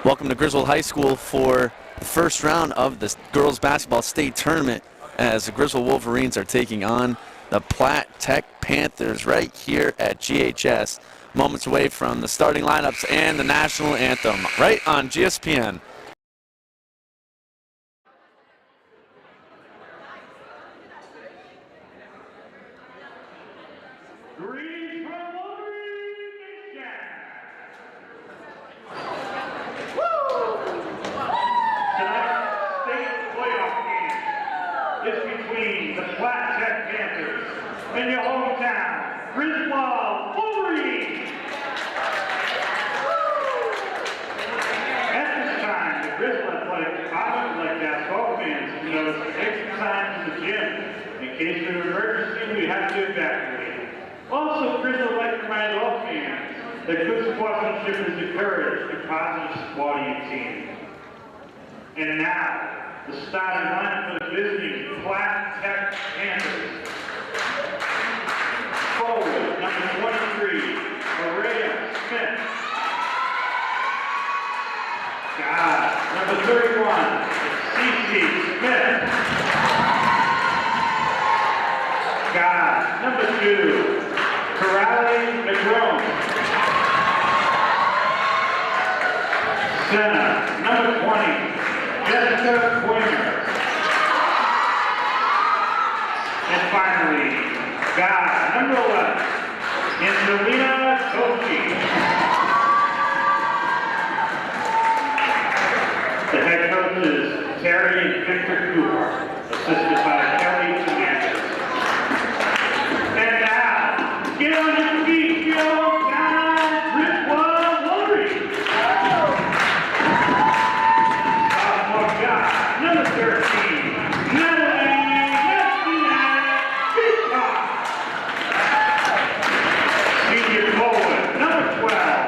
Welcome to Griswold High School for the first round of the girls basketball state tournament as the Griswold Wolverines are taking on the Platt Tech Panthers right here at GHS. Moments away from the starting lineups and the national anthem right on GSPN. Between the Platt Tech Panthers and your hometown Griswold Wolverines. At this time, the Griswold Athletic basketball fans to notice the exit signs in the gym. In case of an emergency, we have to evacuate. Also, Griswold would like to remind all fans that good sportsmanship is encouraged in positive sporting team. And now, the starting line for the visiting Platt Tech Panthers. Forward, number 23, Maria Smith. Guard, number 31, Cece Smith. Guard, number 2, Corrali McGrone. Center, number 20, Jessica Quinner. And finally, guard number 11, Angelina Kochi. The head coach is Terry and Victor Cooper, assisted by Kelly Fernandez. And now, get on your feet, go down, Griswold Wolverines. Number 13, Natalie Peacock. Senior forward, number 12,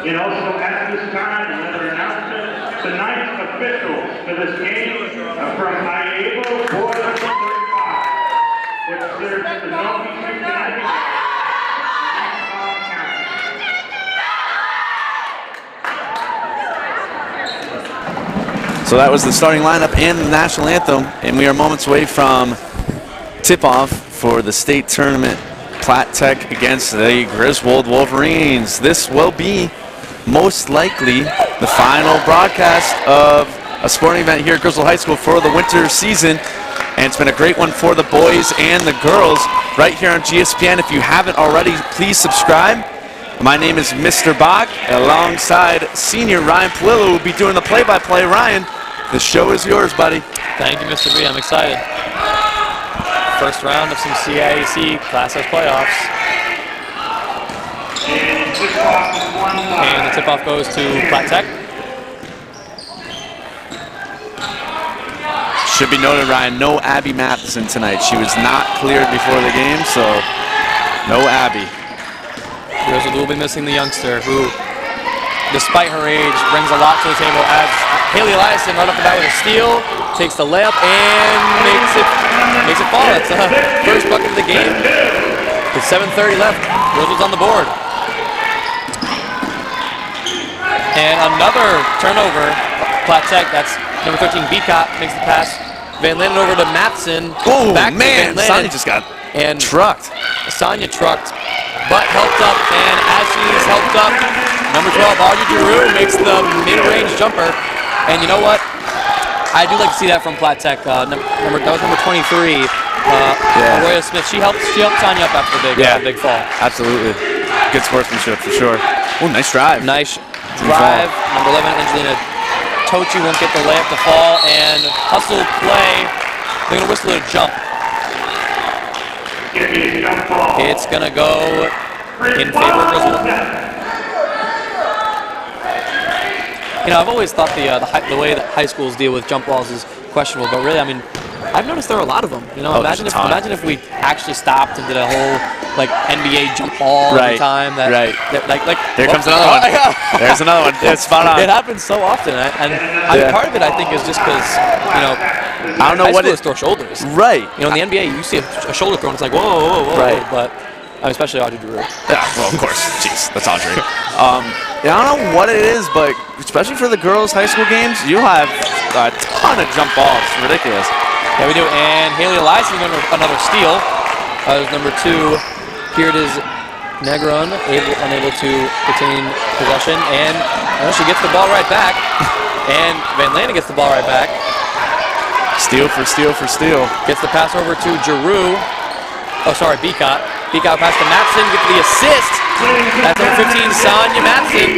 And also at this time, another announcement, tonight's officials for this game are from CIAC, boys under 35, which serves the Zone B2 Connecticut. So that was the starting lineup and the national anthem, and we are moments away from tip-off for the state tournament, Platt Tech against the Griswold Wolverines. This will be most likely the final broadcast of a sporting event here at Griswold High School for the winter season, and it's been a great one for the boys and the girls right here on GSPN. If you haven't already, please subscribe. My name is Mr. Bach, alongside senior Ryan Palillo, who will be doing the play-by-play. Ryan, the show is yours, buddy. Thank you, Mr. B. I'm excited. First round of some CIAC Class S playoffs. And the tip-off goes to Platt Tech. Should be noted, Ryan, no Abby Matheson tonight. She was not cleared before the game, so no Abby. Griswold will be missing the youngster who, despite her age, brings a lot to the table. As Haley Eliason right off the bat with a steal, takes the layup and makes it fall. That's the first bucket of the game. With 7:30 left, Griswold's on the board. And another turnover. Platt Tech, that's number 13, Beacott, makes the pass. Van Landen over to Matheson. Oh, back man, to Van Sonya Landen. just got And trucked. Sonya trucked, but helped up, and as she's helped up, number 12, Audrey Giroux makes the mid-range jumper. And you know what? I do like to see that from Platt Tech. That was number 23, Roya Smith. She helped Sonya up after the big fall. Absolutely. Good sportsmanship for sure. Oh, nice drive. Nice drive. Number 11, Angelina Tochi won't get the layup to fall, and hustle play. They're going to whistle it a jump. It's going to go in favor of Griswold. You know, I've always thought the way that high schools deal with jump balls is questionable, but really, I mean, I've noticed there are a lot of them. You know, imagine if we actually stopped and did a whole like NBA jump ball every time. Like Here comes another one. There's another one. It's spot on. It happens so often, and part of it I think is just because I don't know what it is. Throw shoulders. Right. You know, in the NBA, you see a shoulder thrown, it's like whoa. Right. But especially Audrey Giroux. Yeah, well, of course. Jeez, that's Audrey. Yeah, I don't know what it is, but especially for the girls' high school games, you have a ton of jump balls. It's ridiculous. Yeah, we do. And Haley Eliason going for another steal. Number 2, here it is, Negron, unable to retain possession. And she gets the ball right back. And Van Landen gets the ball right back. Steal for steal for steal. Gets the pass over to Giroux. Oh, sorry, Beacott. Beacott pass to Matheson, gets the assist. That's number 15, Sonya Matheson.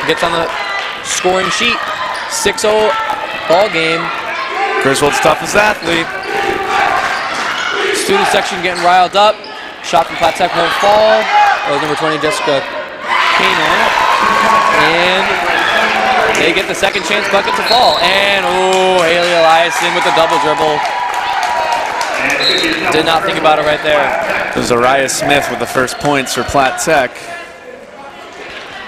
Gets on the scoring sheet. 6-0 ball game. Griswold's toughest athlete. Student section getting riled up. Shot from Platt Tech won't fall. That was number 20, Jessica Kano. And they get the second chance bucket to fall. And, Haley Eliason with the double dribble. Did not think about it right there. Zariah Smith with the first points for Platt Tech.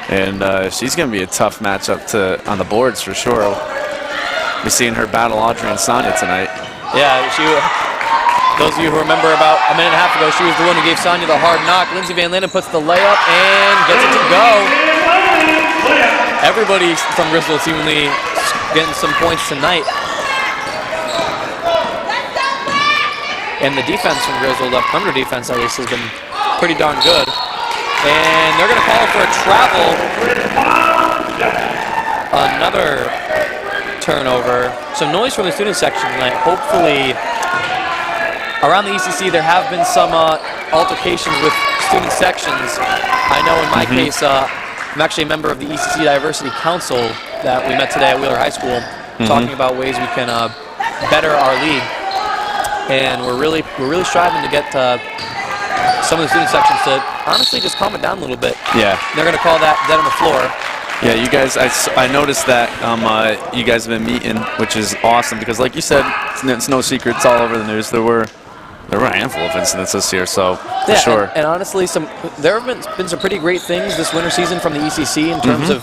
And she's going to be a tough matchup on the boards for sure. We're seeing her battle Audrey and Sonya tonight. Yeah, those of you who remember about a minute and a half ago, she was the one who gave Sonya the hard knock. Lindsay Van Landen puts the layup and gets it to go. Everybody from Griswold seemingly getting some points tonight. And the defense from Griswold, the perimeter defense at least, has been pretty darn good. And they're going to call for a travel. Another turnover. Some noise from the student section tonight. Hopefully, around the ECC, there have been some altercations with student sections. I know in my case, I'm actually a member of the ECC Diversity Council that we met today at Wheeler High School, talking about ways we can better our league. And we're really striving to get some of the student sections to honestly just calm it down a little bit. Yeah. They're going to call that dead on the floor. Yeah, you guys, I noticed that you guys have been meeting, which is awesome because like you said, it's no secret, it's all over the news. There were There were a handful of incidents this year, so for Yeah, sure. and honestly, there have been some pretty great things this winter season from the ECC in terms of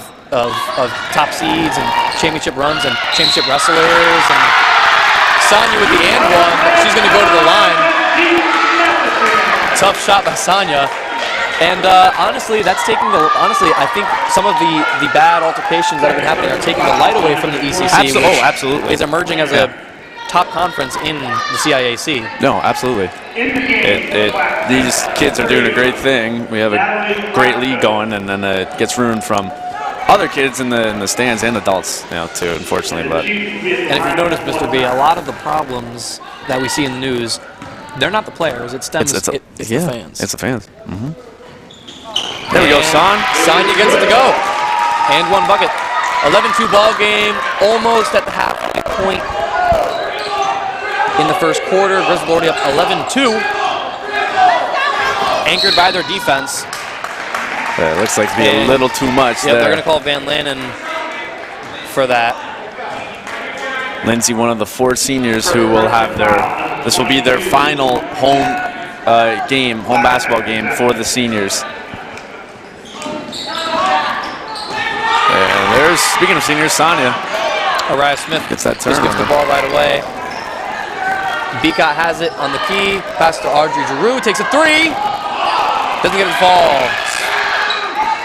top seeds and championship runs and championship wrestlers. And Sonya with the and one, she's going to go to the line. Tough shot by Sonya. And honestly, that's taking the. Honestly, I think some of the bad altercations that have been happening are taking the light away from the ECC. Oh, absolutely. Is emerging as a top conference in the CIAC. No, absolutely. These kids are doing a great thing. We have a great league going, and then it gets ruined from other kids in the stands and adults, too, unfortunately. But and if you've noticed, Mr. B, a lot of the problems that we see in the news, they're not the players. It stems. It's the fans. It's the fans. There we go, Sonya gets it to go. And one bucket. 11-2 ball game, almost at the halfway point. In the first quarter, Griswold already up 11-2. Anchored by their defense. It looks like to be a little too much there. They're going to call Van Lanen for that. Lindsay, one of the 4 seniors who will have this will be their final home basketball game for the seniors. And there's, speaking of seniors, Sonya. Araya Smith gets that turn. Just gets the ball right away. Beacott has it on the key. Pass to Audrey Giroux. Takes a 3. Doesn't get it fall.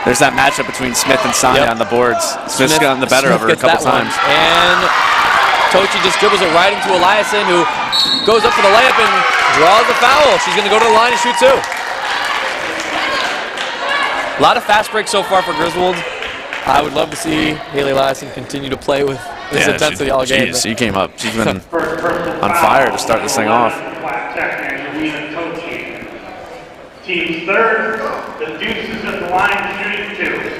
There's that matchup between Smith and Sonya on the boards. Smith's gotten the better of her a couple times. And Tochi just dribbles it right into Eliason, who goes up for the layup and draws the foul. She's going to go to the line and shoot 2. A lot of fast breaks so far for Griswold. I would love to see Haley Eliason continue to play with this intensity all game. She came up. She's been on fire to start this thing off. Team's third, the Deuces at the line shooting 2.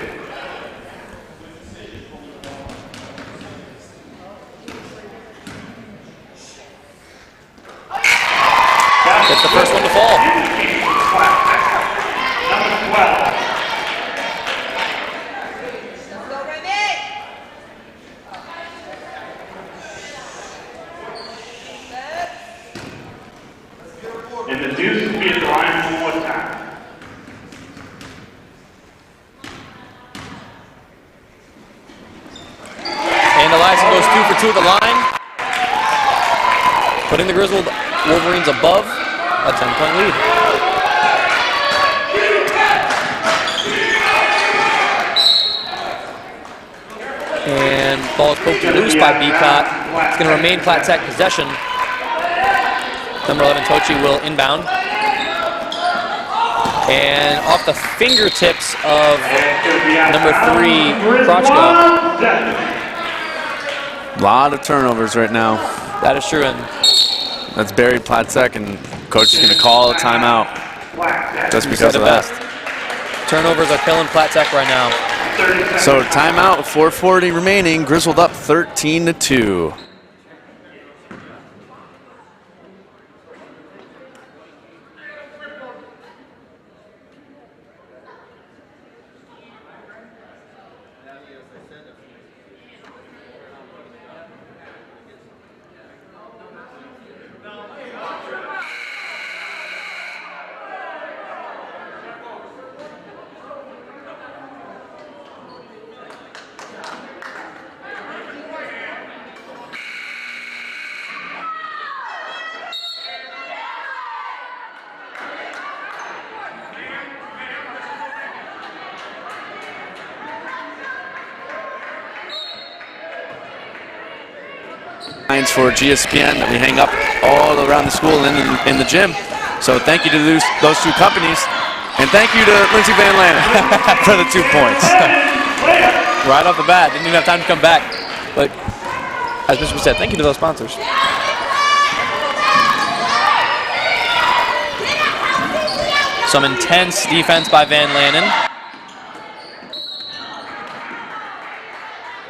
That's the first one to fall. Number 12. And the Deuces be at the line one more time. And Eliason goes 2 for 2 at the line, putting the Griswold Wolverines above a 10-point lead. And ball is poked loose by Beacott. It's going to remain Platt Tech possession. Number 11, Tochi, will inbound. And off the fingertips of number 3, Krochka. A lot of turnovers right now. That is true. And that's buried Platt Tech, and coach is going to call a timeout just because of that. Turnovers are killing Platt Tech right now. So timeout with 4:40 remaining. Griswold up 13-2. For GSPN that we hang up all around the school and in the gym. So thank you to those 2 companies, and thank you to Lindsay Van Lanen for the 2 points. Right off the bat, didn't even have time to come back. But as Mr. said, thank you to those sponsors. Some intense defense by Van Lanen.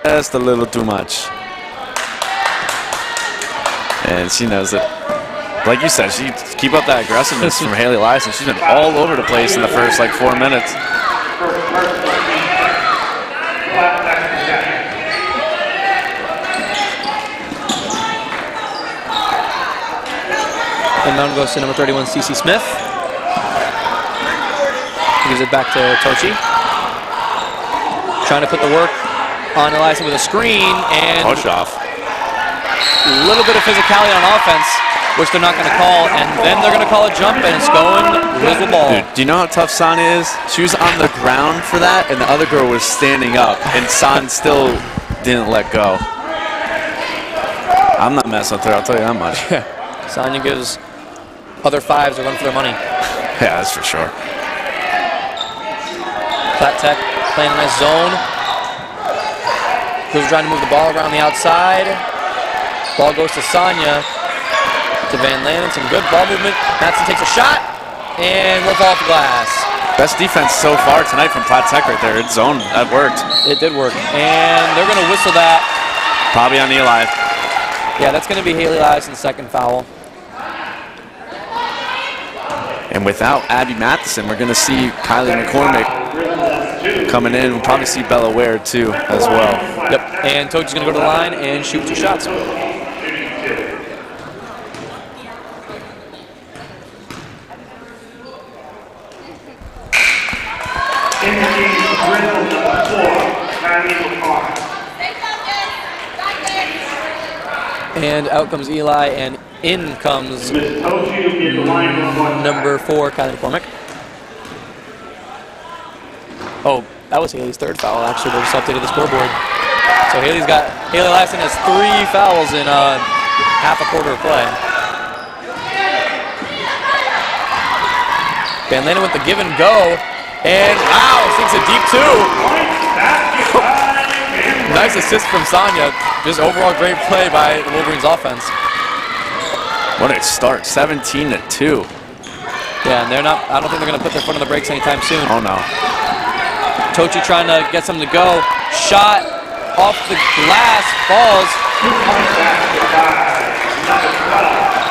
Just a little too much. And she knows it. Like you said, she keep up that aggressiveness from Haley Eliason. She's been all over the place in the first 4 minutes. Inbound goes to number 31, CC Smith. Gives it back to Tochi. Trying to put the work on Eliason with a screen, and Push off. a little bit of physicality on offense, which they're not going to call, and then they're going to call a jump, and it's going Griswold ball. Dude, do you know how tough Sonya is? She was on the ground for that, and the other girl was standing up, and Son still didn't let go. I'm not messing with her, I'll tell you that much. Sonya gives other fives a run for their money. Yeah, that's for sure. Platt Tech playing a nice zone. Griswold trying to move the ball around the outside. Ball goes to Sonya. To Van Lanen, some good ball movement. Madsen takes a shot, and we'll fall off the glass. Best defense so far tonight from Platt Tech right there. It's zone, that worked. It did work, and they're going to whistle that. Probably on Eli. Yeah, that's going to be Haley Eliason's second foul. And without Abby Matheson, we're going to see Kylie McCormick coming in. We'll probably see Bella Ware too as well. Yep, and Tochi's going to go to the line and shoot 2 shots. In the game, Griswold number 4, Kylie McCormick. And out comes Eli, and in comes Ms. Tochi will get the line one more time. number 4, Kylie McCormick. Oh, that was Haley's third foul, actually. They just updated the scoreboard. So Haley Eliason has 3 fouls in half a quarter of play. Van Lanen with the give and go. And wow, sinks it deep too. Nice assist from Sonya. Just overall great play by the Wolverines offense. What a start, 17-2. Yeah, and they're not, I don't think they're going to put their foot on the brakes anytime soon. Oh no. Tochi trying to get something to go. Shot off the glass, falls.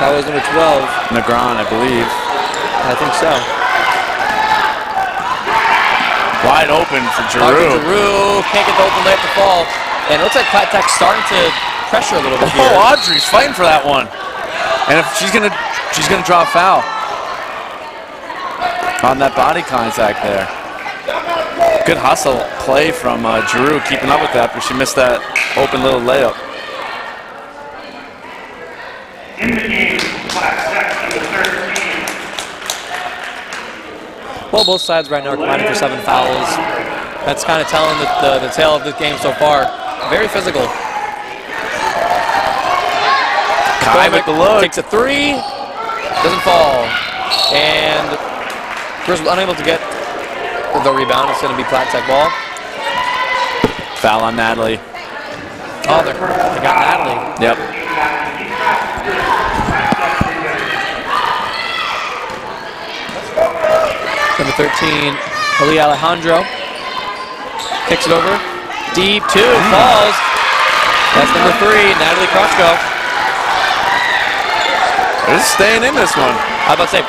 That was number 12. Negron, I believe. I think so. Wide open for Martin Giroux. Giroux can't get the open layup to fall. And it looks like Platt Tech's starting to pressure a little bit here. Oh, Audrey's fighting for that one. And if she's gonna draw a foul on that body contact there. Good hustle play from Giroux, keeping up with that, but she missed that open little layup. In the game, Platt Tech number 13. Well, both sides right now are combining for 7 fouls. That's kind of telling the tale of this game so far. Very physical. Kai with the look. Takes a 3, doesn't fall. And Griswold unable to get the rebound. It's going to be Platt Tech ball. Foul on Natalie. Oh, they got Natalie. Yep. Number 13, Ali Alejandro. Kicks it over. Deep 2, falls. That's number 3, Natalie Krochko. They're just staying in this one. I was about to say,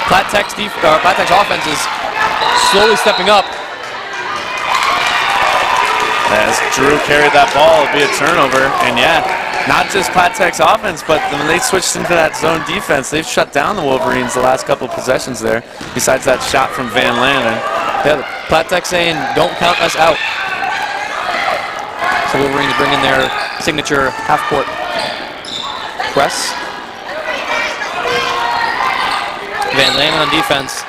Platt Tech's offense is slowly stepping up. As Giroux carried that ball, it'll be a turnover. And yeah, not just Platt Tech's offense, but when they switched into that zone defense, they've shut down the Wolverines the last couple possessions there, besides that shot from Van Lanen. Yeah, Platt Tech saying, don't count us out. So Wolverines bring in their signature half-court press. Van Lanen on defense.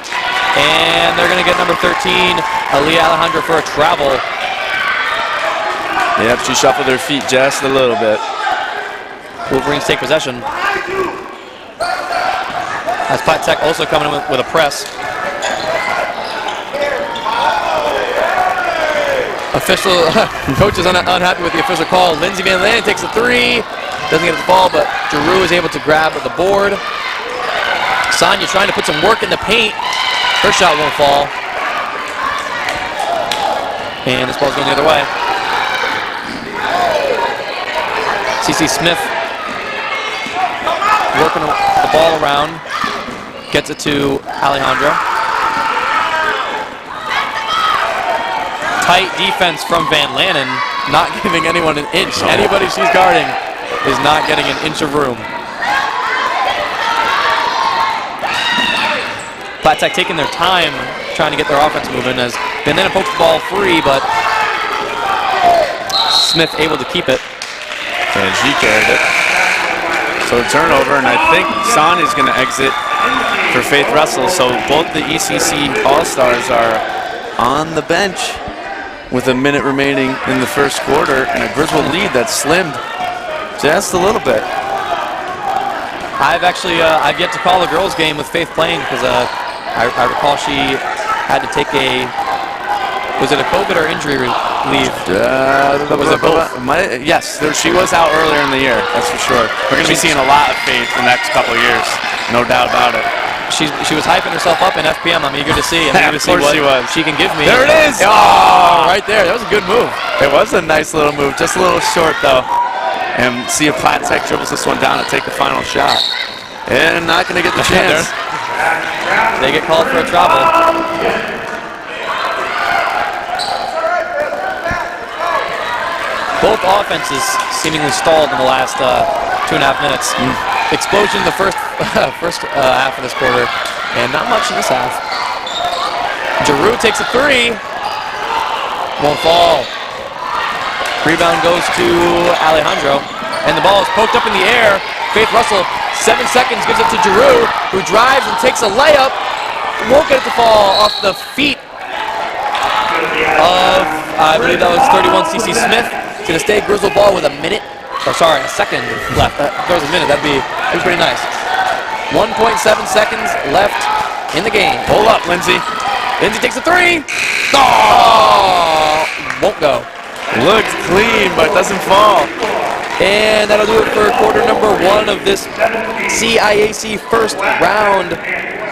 And they're going to get number 13, Ali Alejandro, for a travel. Yep, she shuffled her feet just a little bit. Wolverines take possession. As Platt Tech also coming in with a press. Coach is unhappy with the official call. Lindsay Van Lanen takes a 3. Doesn't get the ball, but Giroux is able to grab at the board. Sonya trying to put some work in the paint. Her shot won't fall. And this ball's going the other way. CC Smith working the ball around. Gets it to Alejandro. Tight defense from Van Lanen, not giving anyone an inch. Anybody she's guarding is not getting an inch of room. Platt Tech taking their time trying to get their offense moving. And then a pokeball free, but Smith able to keep it. And she carried it. So turnover, and I think Sonia's going to exit for Faith Russell. So both the ECC All-Stars are on the bench with a minute remaining in the first quarter, and a Griswold lead that's slimmed just a little bit. I've yet to call a girls' game with Faith playing because I recall she had to take was it a COVID or injury leave? Was it both? Yes, she was out earlier in the year, that's for sure. We're going to be seeing a lot of Faith the next couple of years, no doubt about it. She was hyping herself up in FPM. I'm eager to see. I'm eager to see what she can give me. There it is! Oh, right there. That was a good move. It was a nice little move, just a little short though. And see if Platt Tech dribbles this one down and take the final shot. And not going to get the chance. They get called for a travel. Both offenses seemingly stalled in the last 2.5 minutes. Explosion in the first half of this quarter, and not much in this half. Giroux takes a three. Won't fall. Rebound goes to Alejandro, and the ball is poked up in the air. Faith Russell, 7 seconds, gives it to Giroux, who drives and takes a layup. Won't get it to fall off the feet of, I believe that was 31 CC Smith. It's going to stay Griswold ball with a second left. If there was a minute, that'd be pretty nice. 1.7 seconds left in the game. Pull up, Lindsay. Lindsay takes a three. Oh! Won't go. Looks clean, but doesn't fall. And that'll do it for quarter number 1 of this CIAC first round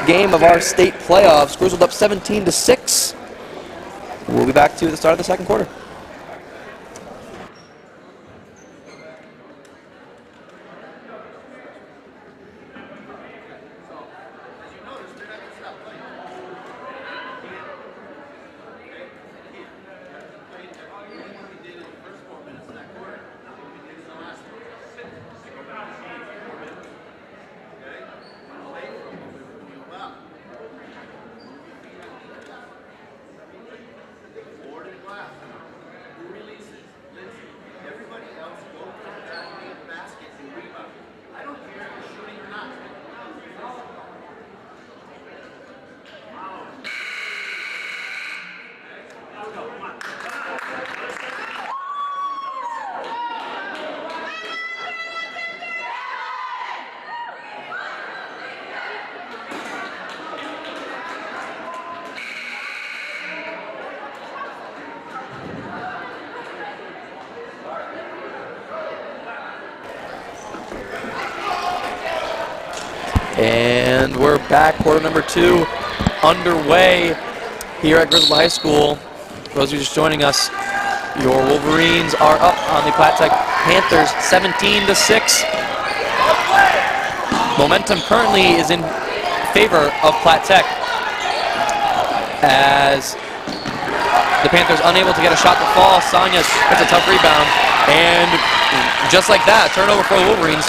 game of our state playoffs. Griswold up 17-6. We'll be back to the start of the second quarter. And we're back, quarter number 2 underway here at Griswold High School. For those of you just joining us, your Wolverines are up on the Platt Tech Panthers 17-6. Momentum currently is in favor of Platt Tech as the Panthers unable to get a shot to fall. Sonia gets a tough rebound, and just like that, turnover for the Wolverines.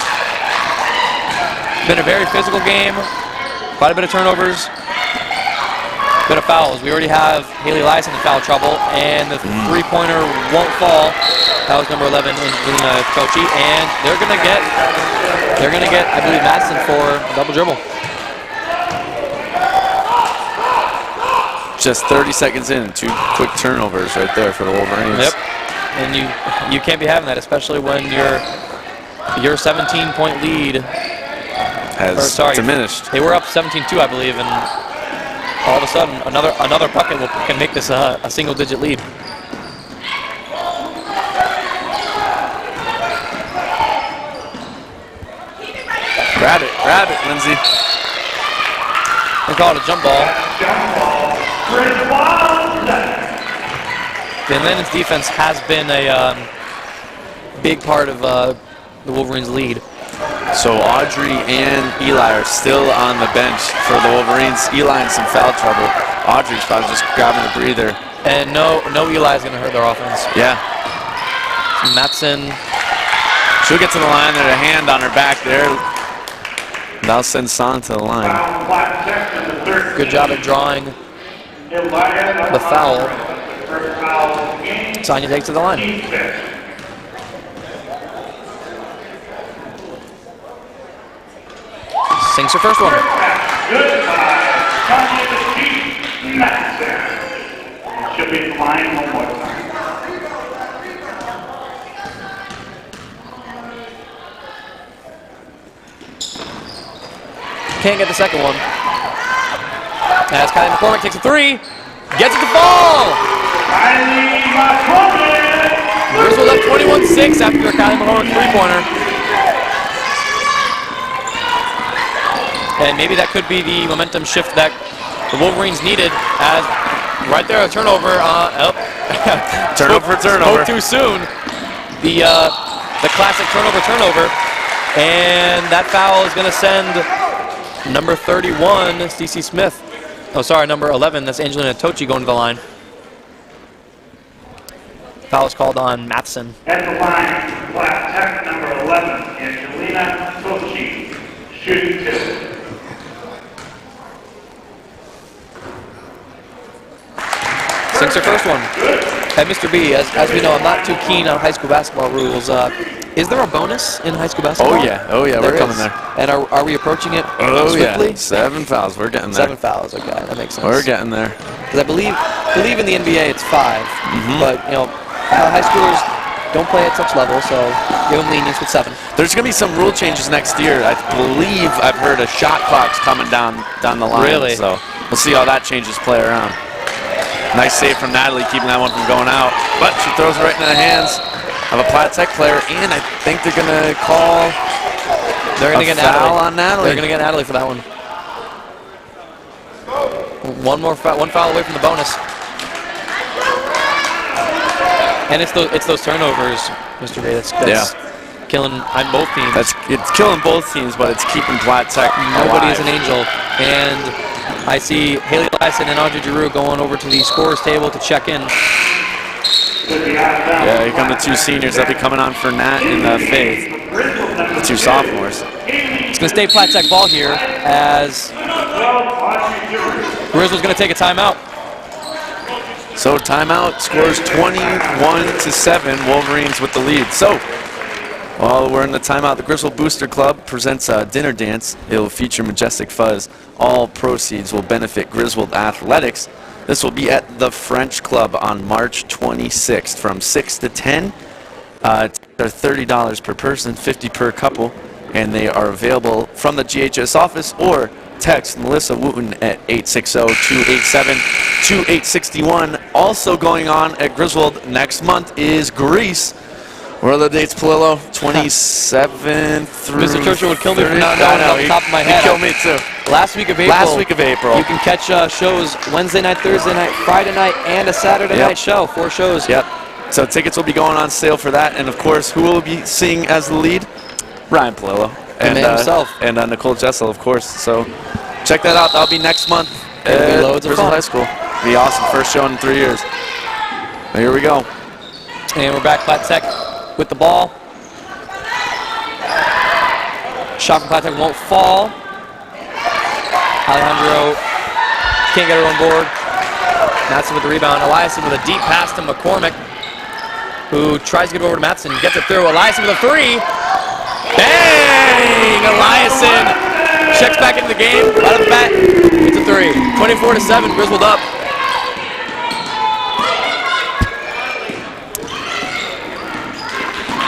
Been a very physical game, quite a bit of turnovers, bit of fouls. We already have Haley Elias in foul trouble, and the three-pointer won't fall. That was number 11 in Luna Kochi, and they're gonna get, I believe, Madison for a double dribble. Just 30 seconds in, 2 quick turnovers right there for the Wolverines. Yep, and you can't be having that, especially when your 17-point lead has diminished. They were up 17-2, I believe, and all of a sudden another bucket can make this a single-digit lead. Grab it, Lindsay. They call it a jump ball. Van Landen's defense has been a big part of the Wolverines' lead. So Audrey and Eli are still on the bench for the Wolverines. Eli in some foul trouble. Audrey's probably just grabbing a breather. And no Eli is going to hurt their offense. Yeah. Matson. She'll get to the line there, a hand on her back there. That'll send Song to the line. Platt Tech number 13. Good job at drawing the foul. First foul of the game. Sonia takes to the line. Team six. Sinks her first one. Goodbye. Tanya the Chief Matson. She'll be flying one more time. Can't get the second one. As Kylie McCormick takes a three. Gets it to fall. Kylie McCormick. Griswold up 21-6 after a Kylie McCormick three-pointer. And maybe that could be the momentum shift that the Wolverines needed. As right there, a turnover. Turnover. Spoke too soon. The classic turnover. And that foul is going to send number 31, Stacey Smith. Oh, sorry, number 11. That's Angelina Tochi going to the line. Foul is called on Matheson. At the line, Platt Tech number 11, Angelina Tochi, shooting two. Sinks her first one. And Mr. B, as we know, I'm not too keen on high school basketball rules. Is there a bonus in high school basketball? Oh yeah, we're coming there. And are we approaching it swiftly? Yeah, 7 fouls, we're getting there. 7 fouls, okay, that makes sense. We're getting there. Because I believe in the NBA it's 5, but you know, high schoolers don't play at such level, so give them lenience with 7. There's going to be some rule changes next year. I believe I've heard a shot clock's coming down the line. Really? So we'll see how that changes play around. Nice save from Natalie, keeping that one from going out. But she throws it right into the hands of a Platt Tech player, and I think they're going to call a foul on Natalie. They're going to get Natalie for that one. One foul away from the bonus. And it's those turnovers, Mr. Bay, that's killing on both teams. It's killing both teams, but it's keeping Platt Tech Nobody alive. is an angel. And I see Haley Lyson and Audrey Giroux going over to the scorer's table to check in. Yeah, here come the 2 seniors. They'll be coming on for Nat and Faith, the 2 sophomores. It's going to stay Platt Tech ball here as Griswold's going to take a timeout. So timeout, scores 21-7, Wolverines with the lead. So while we're in the timeout, the Griswold Booster Club presents a dinner dance. It will feature Majestic Fuzz. All proceeds will benefit Griswold Athletics. This will be at the French Club on March 26th from 6 to 10. They're $30 per person, $50 per couple, and they are available from the GHS office or text Melissa Wooten at 860-287-2861. Also going on at Griswold next month is Greece. What are the dates, Palillo? 27 through Mr. Churchill would kill me for not knowing off the top of my head. He'd kill me too. Last week of April. You can catch shows Wednesday night, Thursday night, Friday night, and a Saturday night show. 4 shows. Yep. So tickets will be going on sale for that. And of course, who will be seeing as the lead? Ryan Palillo. And himself. And Nicole Jessel, of course. So check that out. That'll be next month at loads of Griswold fun. High School. Be awesome. First show in 3 years. Here we go. And we're back. Platt Tech with the ball. Shot from Platt Tech won't fall. Alejandro can't get her on board. Matheson with the rebound. Eliason with a deep pass to McCormick, who tries to get over to Matheson. Gets it through. Eliason with a 3. Bang! Eliason checks back into the game. Right off the bat, it's a 3. 24-7. Griswold up.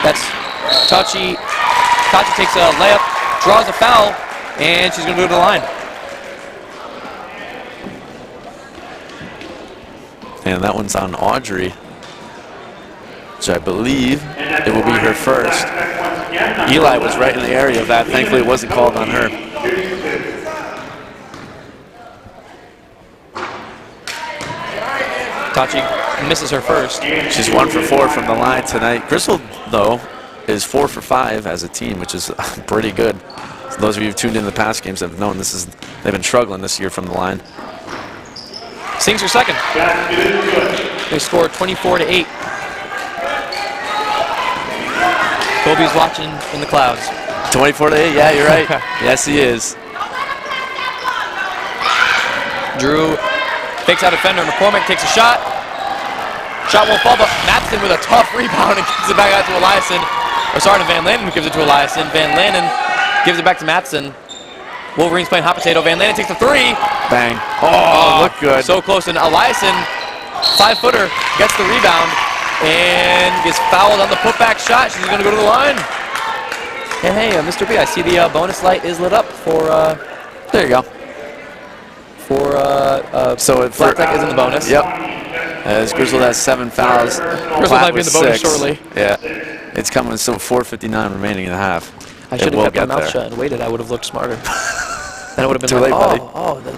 That's Tachi. Tachi takes a layup, draws a foul, and she's going to go to the line. And that one's on Audrey, which I believe it will be her first. Eli was right in the area of that. Thankfully, it wasn't called on her. Tachi misses her first. She's 1 for 4 from the line tonight. Griswold, though, is 4 for 5 as a team, which is pretty good. So those of you who've tuned in the past games have known they've been struggling this year from the line. Sings her second. They scored 24-8. Kobe's watching in the clouds. 24-8. Yeah, you're right. Yes, he is. Drew fakes out a defender. McCormick takes a shot. Shot won't fall, but Matson with a tough rebound and gives it back out to Eliason. Or sorry, to Van Lanen, who gives it to Eliason. Van Lanen gives it back to Matson. Wolverines playing hot potato. Van Lanen takes the three. Bang. Oh, look good. So close. And Eliason, 5-footer, gets the rebound and gets fouled on the putback shot. She's going to go to the line. And hey, Mr. B, I see the bonus light is lit up for... there you go. So Platt Tech is in the bonus. Yep. As Griswold has 7 fouls. Griswold might be in the bonus 6. shortly. Yeah. It's coming, so 4:59 remaining in the half. I should have kept my mouth shut and waited. I would have looked smarter. Then it would have been Too late, buddy.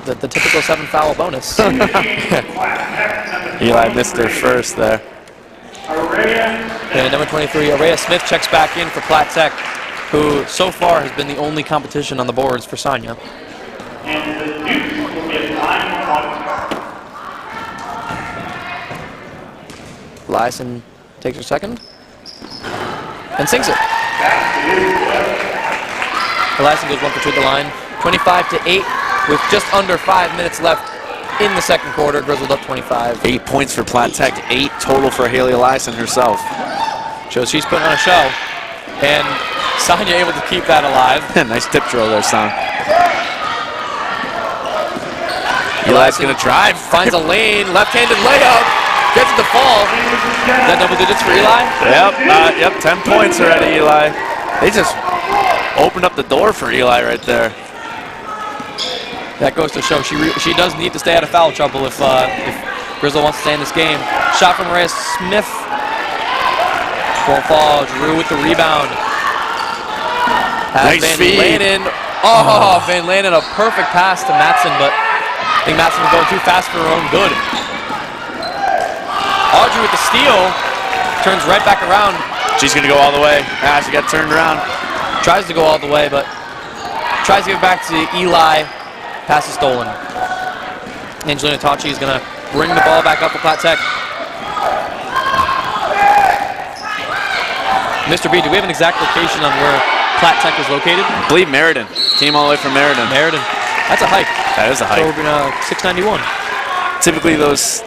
The typical 7-foul bonus. Eli missed her first there. And number 23, Araya Smith checks back in for Platt Tech, who so far has been the only competition on the boards for Sonia. And the Dukes will get 9 points. Eliason takes her second and sinks it. Eliason goes 1 for 2 at the line. 25-8 with just under 5 minutes left in the second quarter. Griswold up 25. 8 points for Platt Tech. 8 total for Haley Eliason herself. Shows she's putting on a show. And Sonia able to keep that alive. Nice tip drill there, son. Eli's going to drive. Finds a lane. Left-handed layup. Gets it to fall. Is that double digits for Eli? Yep, 10 points already, Eli. They just opened up the door for Eli right there. That goes to show she does need to stay out of foul trouble if Griswold wants to stay in this game. Shot from Araya Smith. Won't fall. Drew with the rebound. Nice feed. Van Lanen. Oh, Van Lanen, a perfect pass to Matson, but I think Matson was going too fast for her own good. Audrey with the steal. Turns right back around. She's going to go all the way. She got turned around. Tries to go all the way, but tries to give it back to Eli. Pass is stolen. Angelina Tacci is going to bring the ball back up for Platt Tech. Mr. B, do we have an exact location on where Platt Tech is located? I believe Meriden. Came all the way from Meriden. Meriden. That's a hike. That is a hike. So we're going to 691. Typically,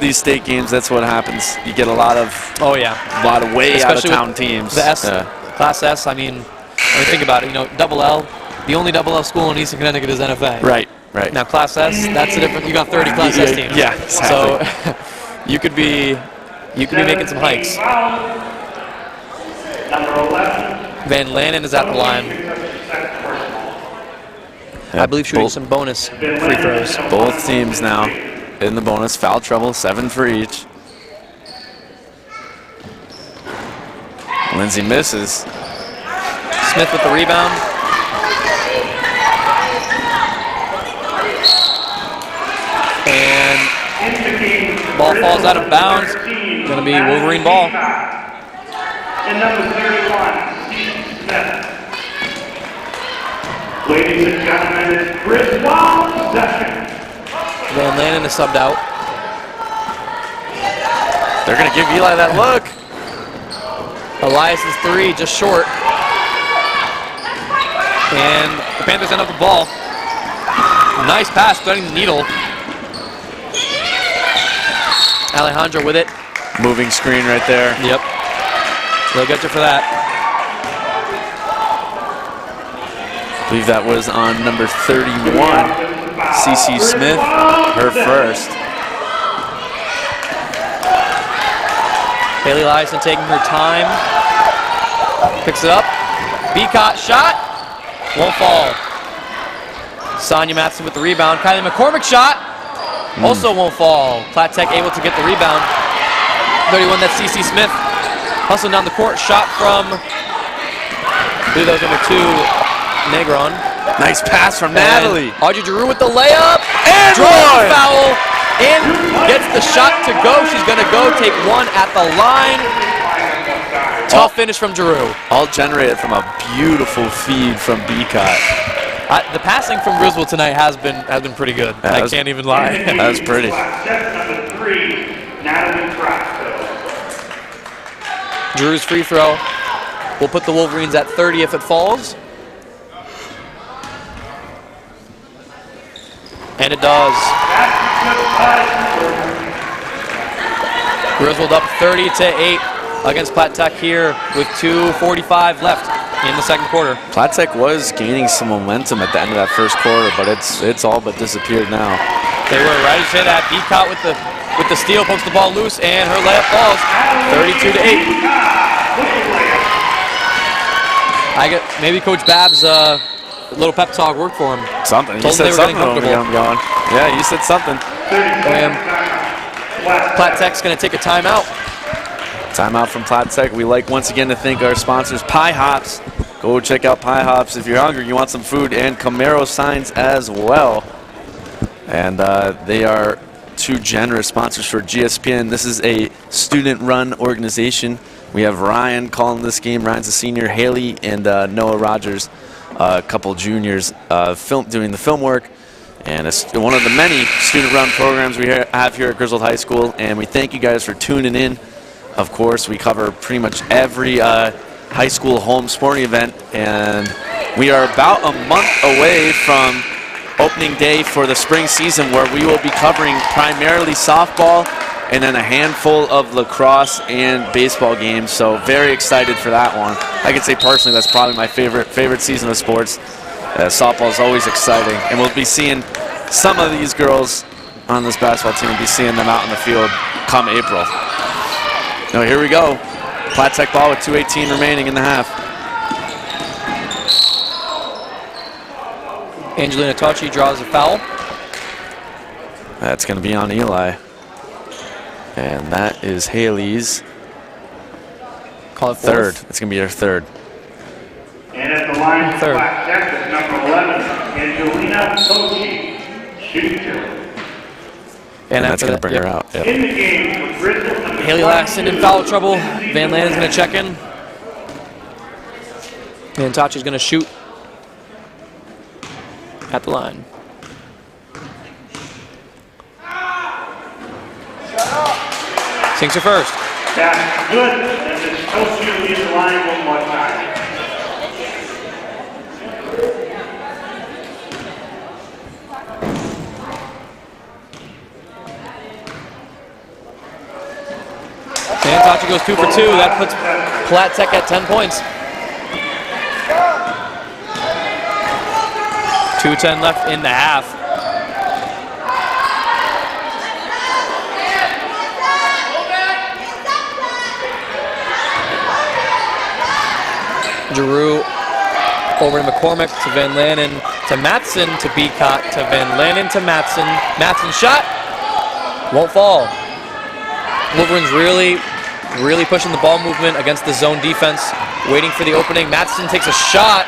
these state games, that's what happens. You get a lot of way out of town teams. The Class S. I mean, think about it. Double L. The only double L school in Eastern Connecticut is NFA. Right. Now Class S, that's a different. You got 30 Class S teams. Yeah, exactly. So you could be making some hikes. Van Lanen is at the line. I believe shooting some bonus free throws. Both teams now in the bonus. Foul trouble, 7 for each. Lindsay misses. Smith with the rebound. And ball falls out of bounds. Going to be Wolverine ball. And number 31, Steve Smith. Ladies and gentlemen, it's Griswold second. Van Lanen is subbed out. They're going to give Eli that look. Elias's three just short. And the Panthers end up the ball. Nice pass, threading the needle. Alejandro with it. Moving screen right there. Yep. They'll get you for that. I believe that was on number 31, CC Smith, her first. Haley Eliason taking her time. Picks it up. Beacott shot. Won't fall. Sonia Matson with the rebound. Kylie McCormick shot. Also won't fall. Platt Tech able to get the rebound. 31, that's CC Smith. Hustling down the court. Shot from, I believe that was number 2, Negron. Nice pass from Natalie. Audrey Giroux with the layup. And draws foul. And gets the shot to go. She's going to go take one at the line. Tough finish from Giroux. All generated from a beautiful feed from Beacott. The passing from Griswold tonight has been pretty good. I can't even lie. That was pretty. Number 3, Natalie Crosco. Giroux's free throw will put the Wolverines at 30 if it falls. And it does. Griswold up 30-8 against Platt Tech here with 2:45 left in the second quarter. Platt Tech was gaining some momentum at the end of that first quarter, but it's all but disappeared now. They were ready to say that. Beacott with the steal, pokes the ball loose, and her layup falls. 32-8. Maybe Coach Babb's little pep talk worked for him. Something. Told them they were getting comfortable. Yeah, you said something. Platt Tech's going to take a timeout. Timeout from Platt Tech. We like once again to thank our sponsors, Pie Hops. Go check out Pie Hops if you're hungry, you want some food, and Camaro Signs as well. And they are two generous sponsors for GSPN. This is a student-run organization. We have Ryan calling this game. Ryan's a senior. Haley and Noah Rogers, a couple juniors, doing the film work. And it's one of the many student-run programs we have here at Griswold High School. And we thank you guys for tuning in. Of course, we cover pretty much every high school home sporting event. And we are about a month away from opening day for the spring season, where we will be covering primarily softball and then a handful of lacrosse and baseball games. So very excited for that one. I can say personally that's probably my favorite season of sports. Softball is always exciting, and we'll be seeing some of these girls on this basketball team. We'll be seeing them out in the field come April. Now here we go. Platt Tech ball with 2:18 remaining in the half. Angelina Tauchi draws a foul. That's going to be on Eli. And that is Haley's third. It's going to be her third. And at the line for Platt Tech is number 11, Angelina Tauchi, shooting two. And that's going to bring her out. Yep. In the game for Griswold, Haley Laxton in foul trouble. Van Lanen's going to check in. And Tauchi's going to shoot at the line. Sinks her first. That's good. And it's Tauchi leaves the line one more time. And Tauchi goes 2 for 2. That puts Platt Tech at 10 points. 2:10 left in the half. Giroux over to McCormick, to Van Lanen, to Matson, to Beacott, to Van Lanen, to Matson. Matson shot. Won't fall. Wolverines really pushing the ball movement against the zone defense, waiting for the opening. Matson takes a shot.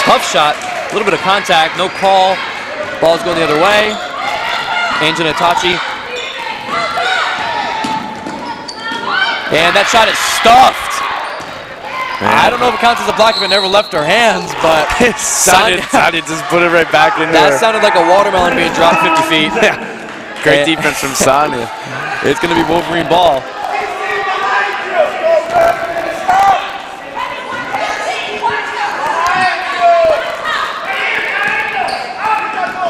Tough shot. A little bit of contact. No call. Ball's going the other way. Angelina Tauchi. And that shot is stuffed. Man. I don't know if it counts as a block if it never left her hands, but Sonia just put it right back in there. That sounded like a watermelon being dropped 50 feet. Yeah. Great defense from Sonia. It's going to be Wolverine ball.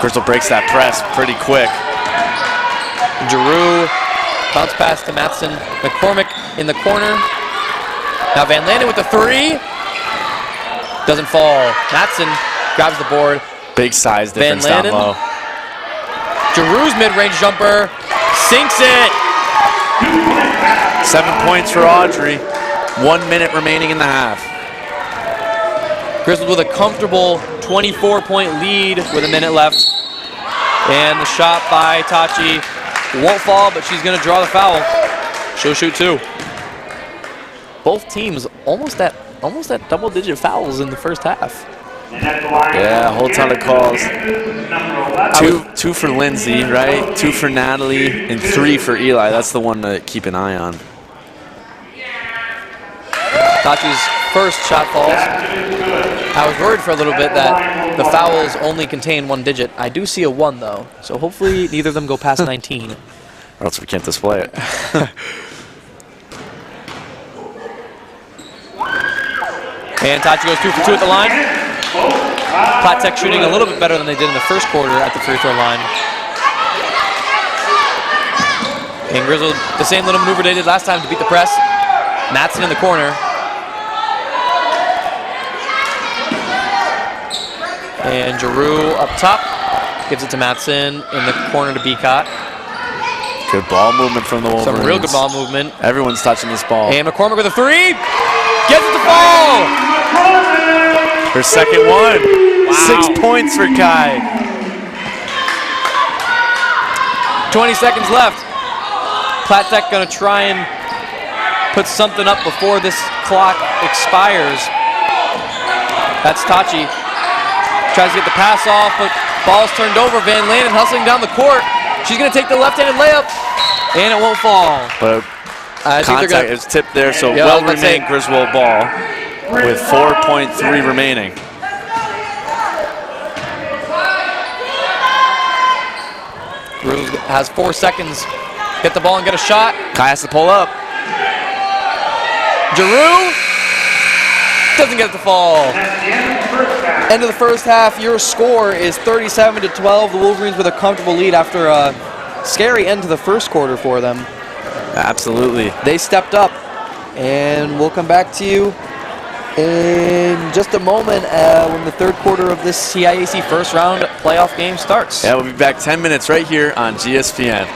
Crystal breaks that press pretty quick. Giroux, bounce pass to Matson. McCormick in the corner. Now Van Lanen with the 3. Doesn't fall. Matson grabs the board. Big size difference down low. Giroux's mid-range jumper. Sinks it. 7 points for Audrey. 1 minute remaining in the half. Griswold with a comfortable 24-point lead with a minute left. And the shot by Tauchi won't fall, but she's going to draw the foul. She'll shoot 2. Both teams almost at double-digit fouls in the first half. Yeah, a whole ton of calls. Two for Lindsay, right? 2 for Natalie, and 3 for Eli. That's the one to keep an eye on. Tauchi's first shot falls. I was worried for a little bit that the fouls only contain 1 digit. I do see a 1 though, so hopefully neither of them go past 19. Or else we can't display it. And Tauchi goes 2 for 2 at the line. Platt Tech shooting a little bit better than they did in the first quarter at the free throw line. And Griswold, the same little maneuver they did last time to beat the press. Matson in the corner. And Giroux up top. Gives it to Matson in the corner to Beacott. Good ball movement from the Wolverines. Some real good ball movement. Everyone's touching this ball. And McCormick with a three. Gets it to fall. Her second one. Wow. 6 points for Kai. 20 seconds left. Platt Tech going to try and put something up before this clock expires. That's Tachi. Tries to get the pass off, but ball's turned over. Van Lanen hustling down the court. She's going to take the left-handed layup, and it won't fall. But I think they're contact is tipped there, so Yeah, well let's say- remained Griswold ball with 4.3 remaining. Griswold has 4 seconds. Get the ball and get a shot. Kai has to pull up. Giroux doesn't get it to fall. End of the first half, your score is 37-12. The Wolverines with a comfortable lead after a scary end to the first quarter for them. Absolutely. They stepped up, and we'll come back to you in just a moment when the third quarter of this CIAC first round playoff game starts. Yeah, we'll be back 10 minutes right here on GSPN.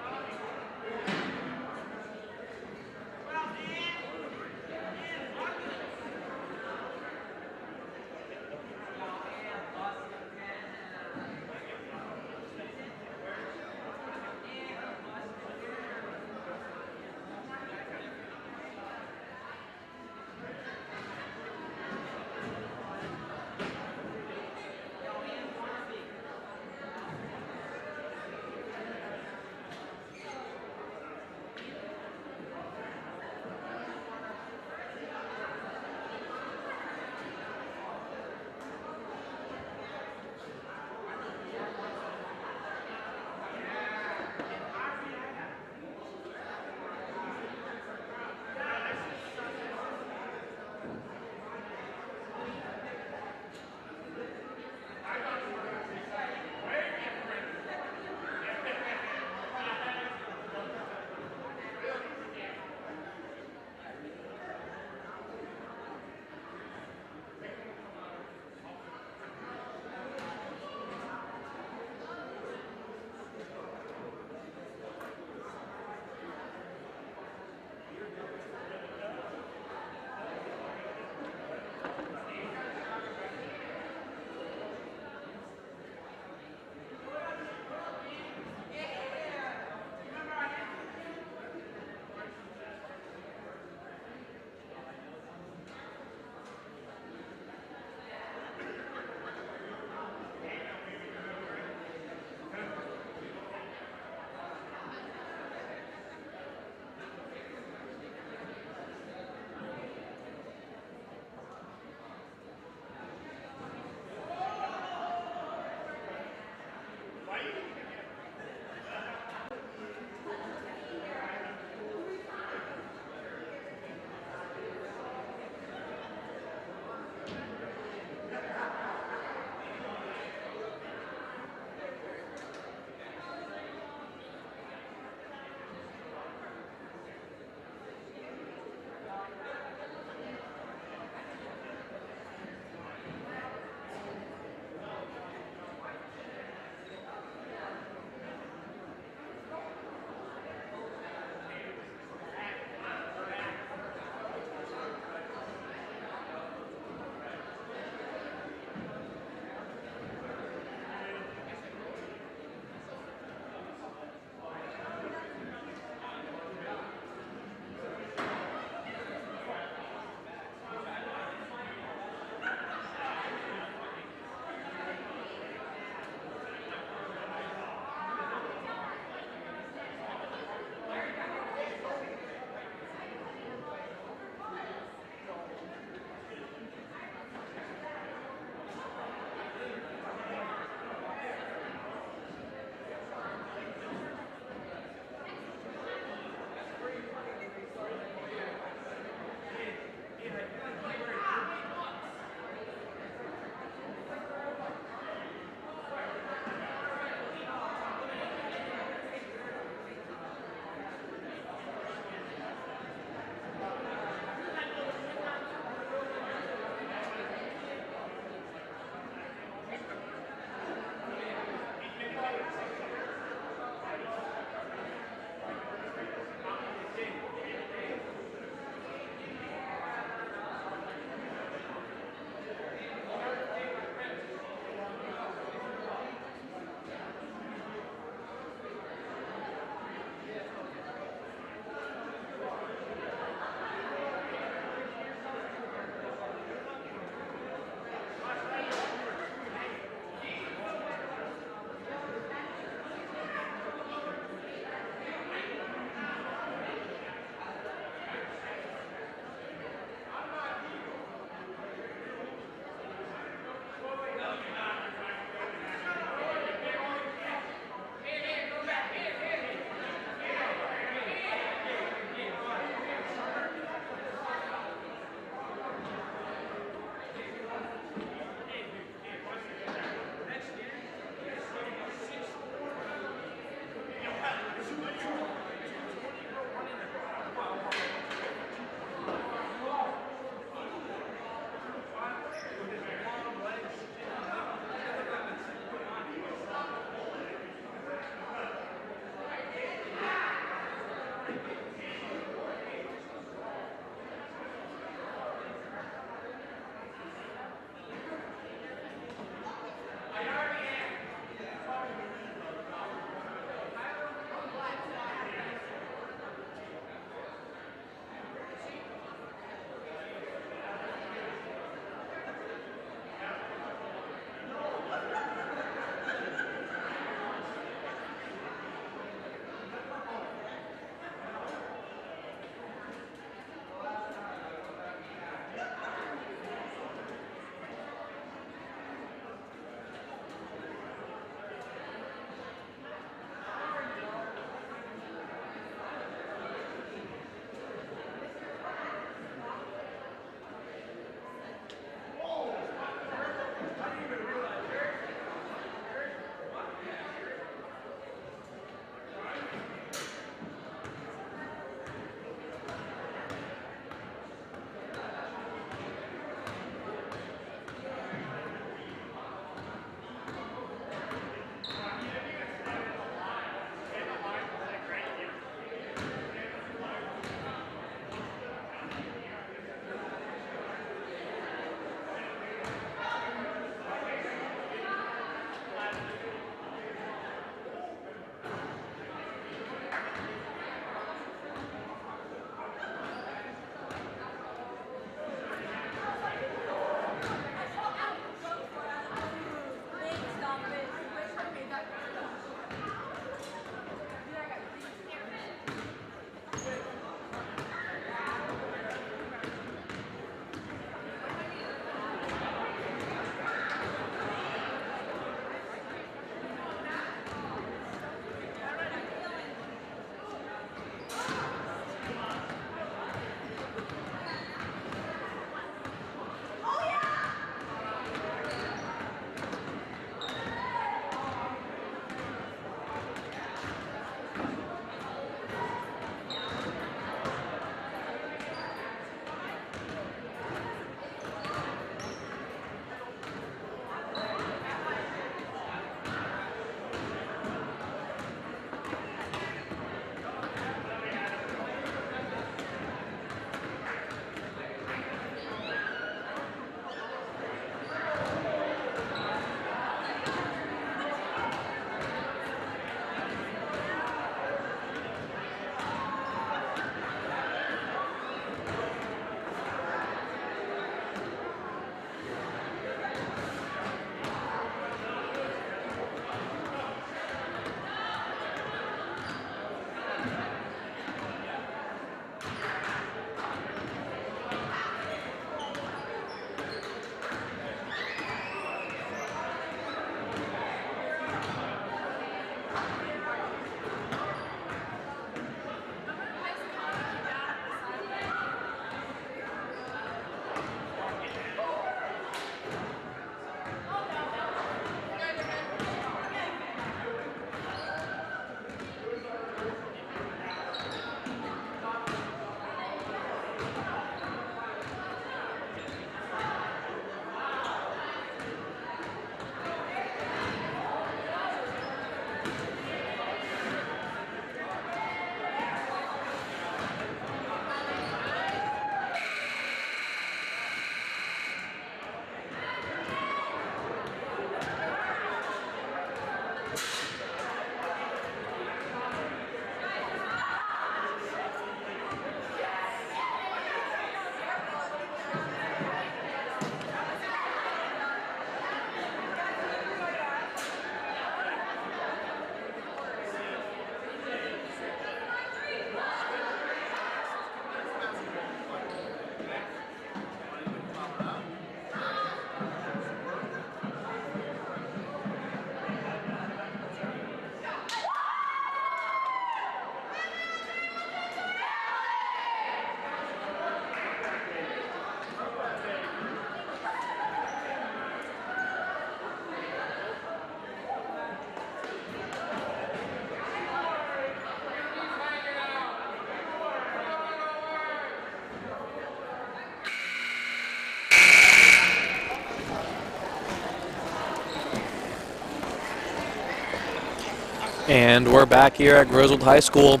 And we're back here at Griswold High School.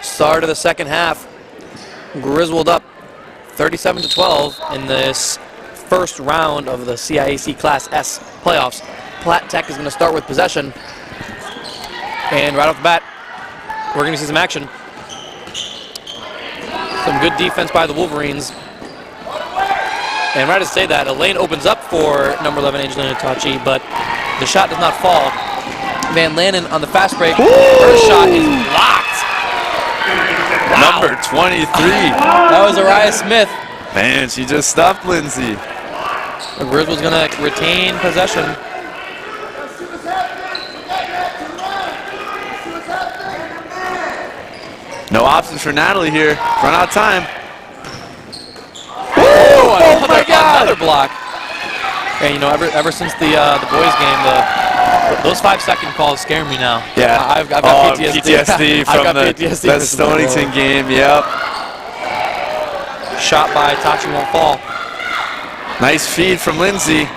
Start of the second half. Griswold up 37-12 in this first round of the CIAC Class S playoffs. Platt Tech is going to start with possession. And right off the bat, we're going to see some action. Some good defense by the Wolverines. And right to say that, a lane opens up for number 11, Angelina Tachi, but the shot does not fall. Van Lannen on the fast break. First shot is blocked. Wow. Number 23. That was Ariah Smith. Man, she just stopped Lindsay. Griswold's going to retain possession. No options for Natalie here. Run out of time. Oh my God! Another block. And you know, ever since the boys game, those 5-second calls scare me now. Yeah. I've got PTSD. from the Stonington game. Yep. Shot by Tachi won't fall. Nice feed from Lindsay.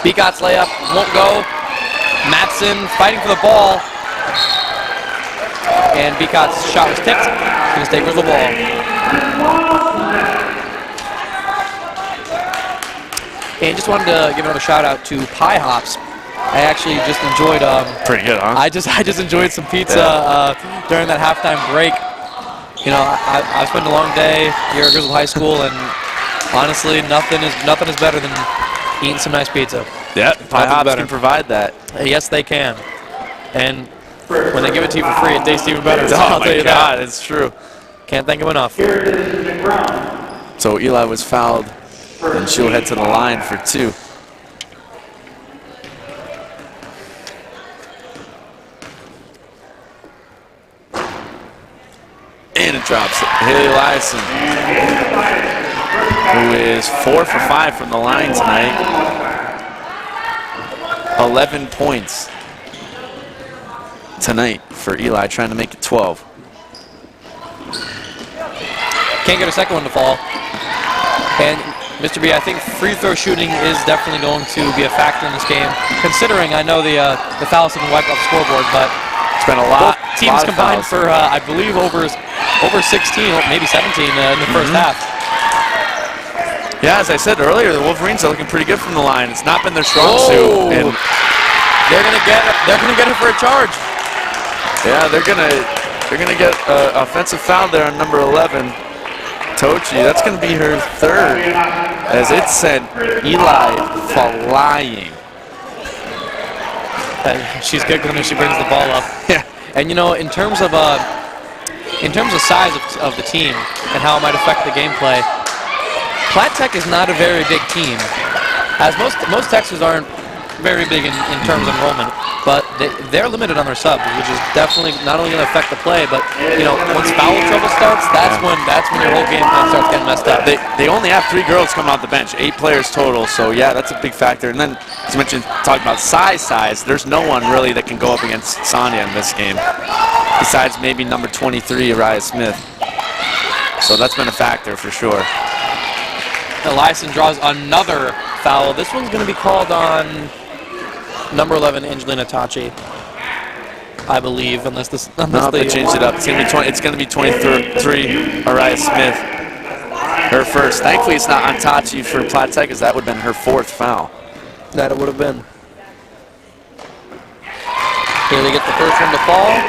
Beacot's layup won't go. Matson fighting for the ball. And Beacot's shot was tipped. He's going to stay with the ball. And just wanted to give another shout out to Pie Hops. I actually just enjoyed. Pretty good, huh? I just enjoyed some pizza during that halftime break. You know, I've spent a long day here at Griswold High School, and honestly, nothing is better than eating some nice pizza. Yeah, Pie Hops can provide that. Yes, they can. And when they give it to you for free, it tastes even better. Oh I'll tell my you God, that. it's true. Can't thank him enough. So Eli was fouled, and she'll head to the line for 2. And it drops Haley Eliason, who is 4 for 5 from the line tonight. 11 points tonight for Eli, trying to make it 12. Can't get a second one to fall. And Mr. B, I think free throw shooting is definitely going to be a factor in this game, considering I know the fouls have been wiped off the scoreboard, but It's been a lot. both teams combined for, I believe, over 16, or maybe 17 in the first half. Yeah, as I said earlier, the Wolverines are looking pretty good from the line. It's not been their strong suit. And they're gonna get it for a charge. yeah, they're gonna get an offensive foul there on number 11, Tochi. That's gonna be her 3rd, as it sent Eli flying. She's giggling as she brings the ball up. Yeah. And you know, in terms of size of the team and how it might affect the gameplay, Platt Tech is not a very big team, as most Texas aren't very big in terms of enrollment, but they're limited on their subs, which is definitely not only going to affect the play, but you know, once foul trouble starts, that's when your whole game plan starts getting messed up. They only have 3 girls coming off the bench, 8 players total. So yeah, that's a big factor. And then, as you mentioned, talking about size, there's no one really that can go up against Sonia in this game, besides maybe number 23, Ariah Smith. So that's been a factor for sure. Eliason draws another foul. This one's going to be called on number 11, Angelina Tachi, I believe, unless they changed it up. It's going to be 23, Ariah Smith. Her first. Thankfully, it's not on Tachi for Platt Tech, because that would have been her 4th foul. That it would have been. Haley gets the first one to fall.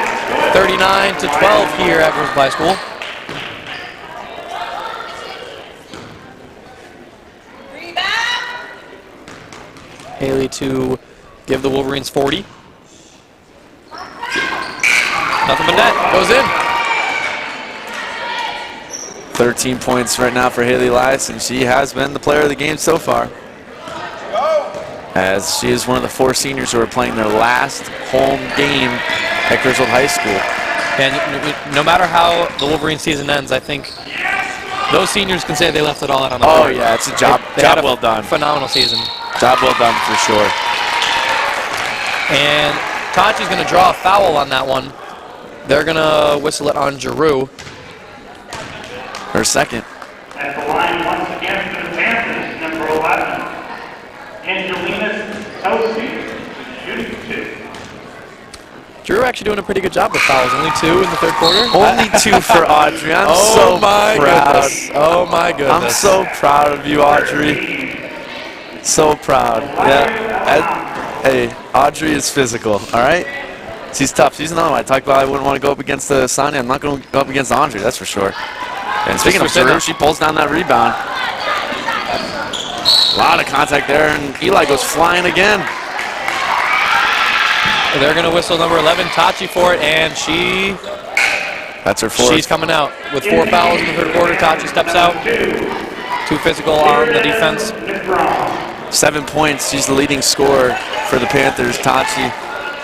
39-12 here at Griswold High School. Haley to give the Wolverines 40. Nothing but net. Goes in. 13 points right now for Haley Eliason. She has been the player of the game so far, as she is one of the 4 seniors who are playing their last home game at Griswold High School. And no matter how the Wolverine season ends, I think those seniors can say they left it all out on the court. Oh yeah, it's a job well done. Phenomenal season. Job well done for sure. And Tachi's going to draw a foul on that one. They're going to whistle it on Giroux. Her 2nd. At the line once again for the Panthers, number 11, Angelina Tosi, shooting 2. Drew actually doing a pretty good job with fouls. Only 2 in the third quarter. Only 2 for Audrey. I'm so proud. Goodness. Oh my goodness. I'm so proud of you, Audrey. So proud. Yeah. Hey, Audrey is physical, all right? She's tough. She's another one. I talked about I wouldn't want to go up against Sonia. I'm not going to go up against Audrey, that's for sure. And speaking of Drew, she pulls down that rebound. A lot of contact there, and Eli goes flying again. They're going to whistle number 11, Tachi, for it, and that's her fourth. She's coming out with 4 fouls in the third quarter. Tachi steps out. Too physical on the defense. 7 points. She's the leading scorer for the Panthers. Tachi,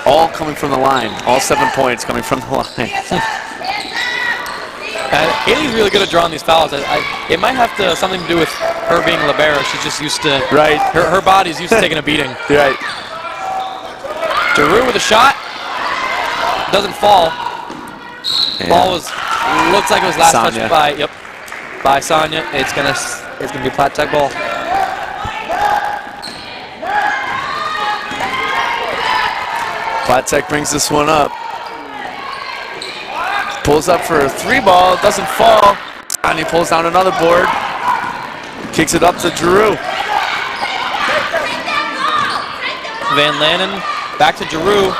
all coming from the line. All 7 points coming from the line. Haley's really good at drawing these fouls. It might have something to do with her being libero. She's just used to. Right. Her body's used to taking a beating. Right. Giroux with a shot. Doesn't fall. Yeah. Ball looks like it was last Sonia. touched by Sonia. It's gonna be Platt Tech ball. Platt Tech brings this one up. Pulls up for a 3 ball, doesn't fall. And he pulls down another board. Kicks it up to Giroux. Van Lanen back to Giroux.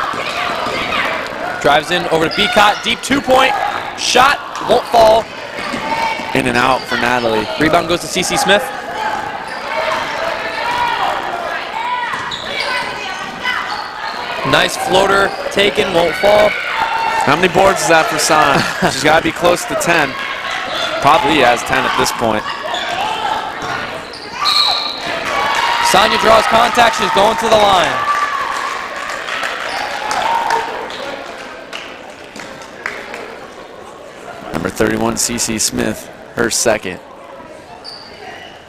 Drives in over to Beacott. Deep 2-point shot. Won't fall. In and out for Natalie. Rebound goes to CC Smith. Nice floater taken. Won't fall. How many boards is that for San? She's got to be close to 10. Probably has 10 at this point. Sonia draws contact. She's going to the line. Number 31, CC Smith, her second.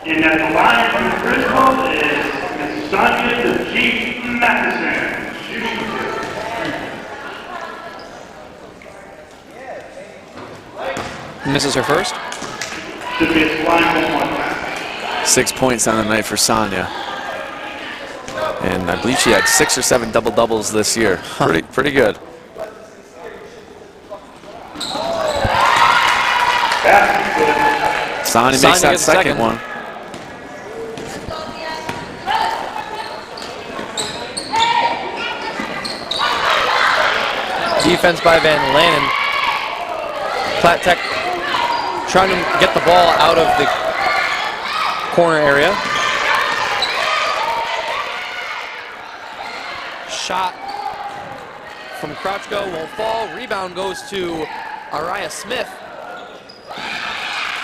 And at the line from Griswold is Ms. Sonia the Chief Matheson, shooting Misses her first. to be at the line one more time. 6 points on the night for Sonia. And I believe she had 6 or 7 double-doubles this year. Pretty good. Sonia makes that second one. Defense by Van Lanen. Platt Tech trying to get the ball out of the corner area. Shot from Crouchko won't fall. Rebound goes to Araya Smith,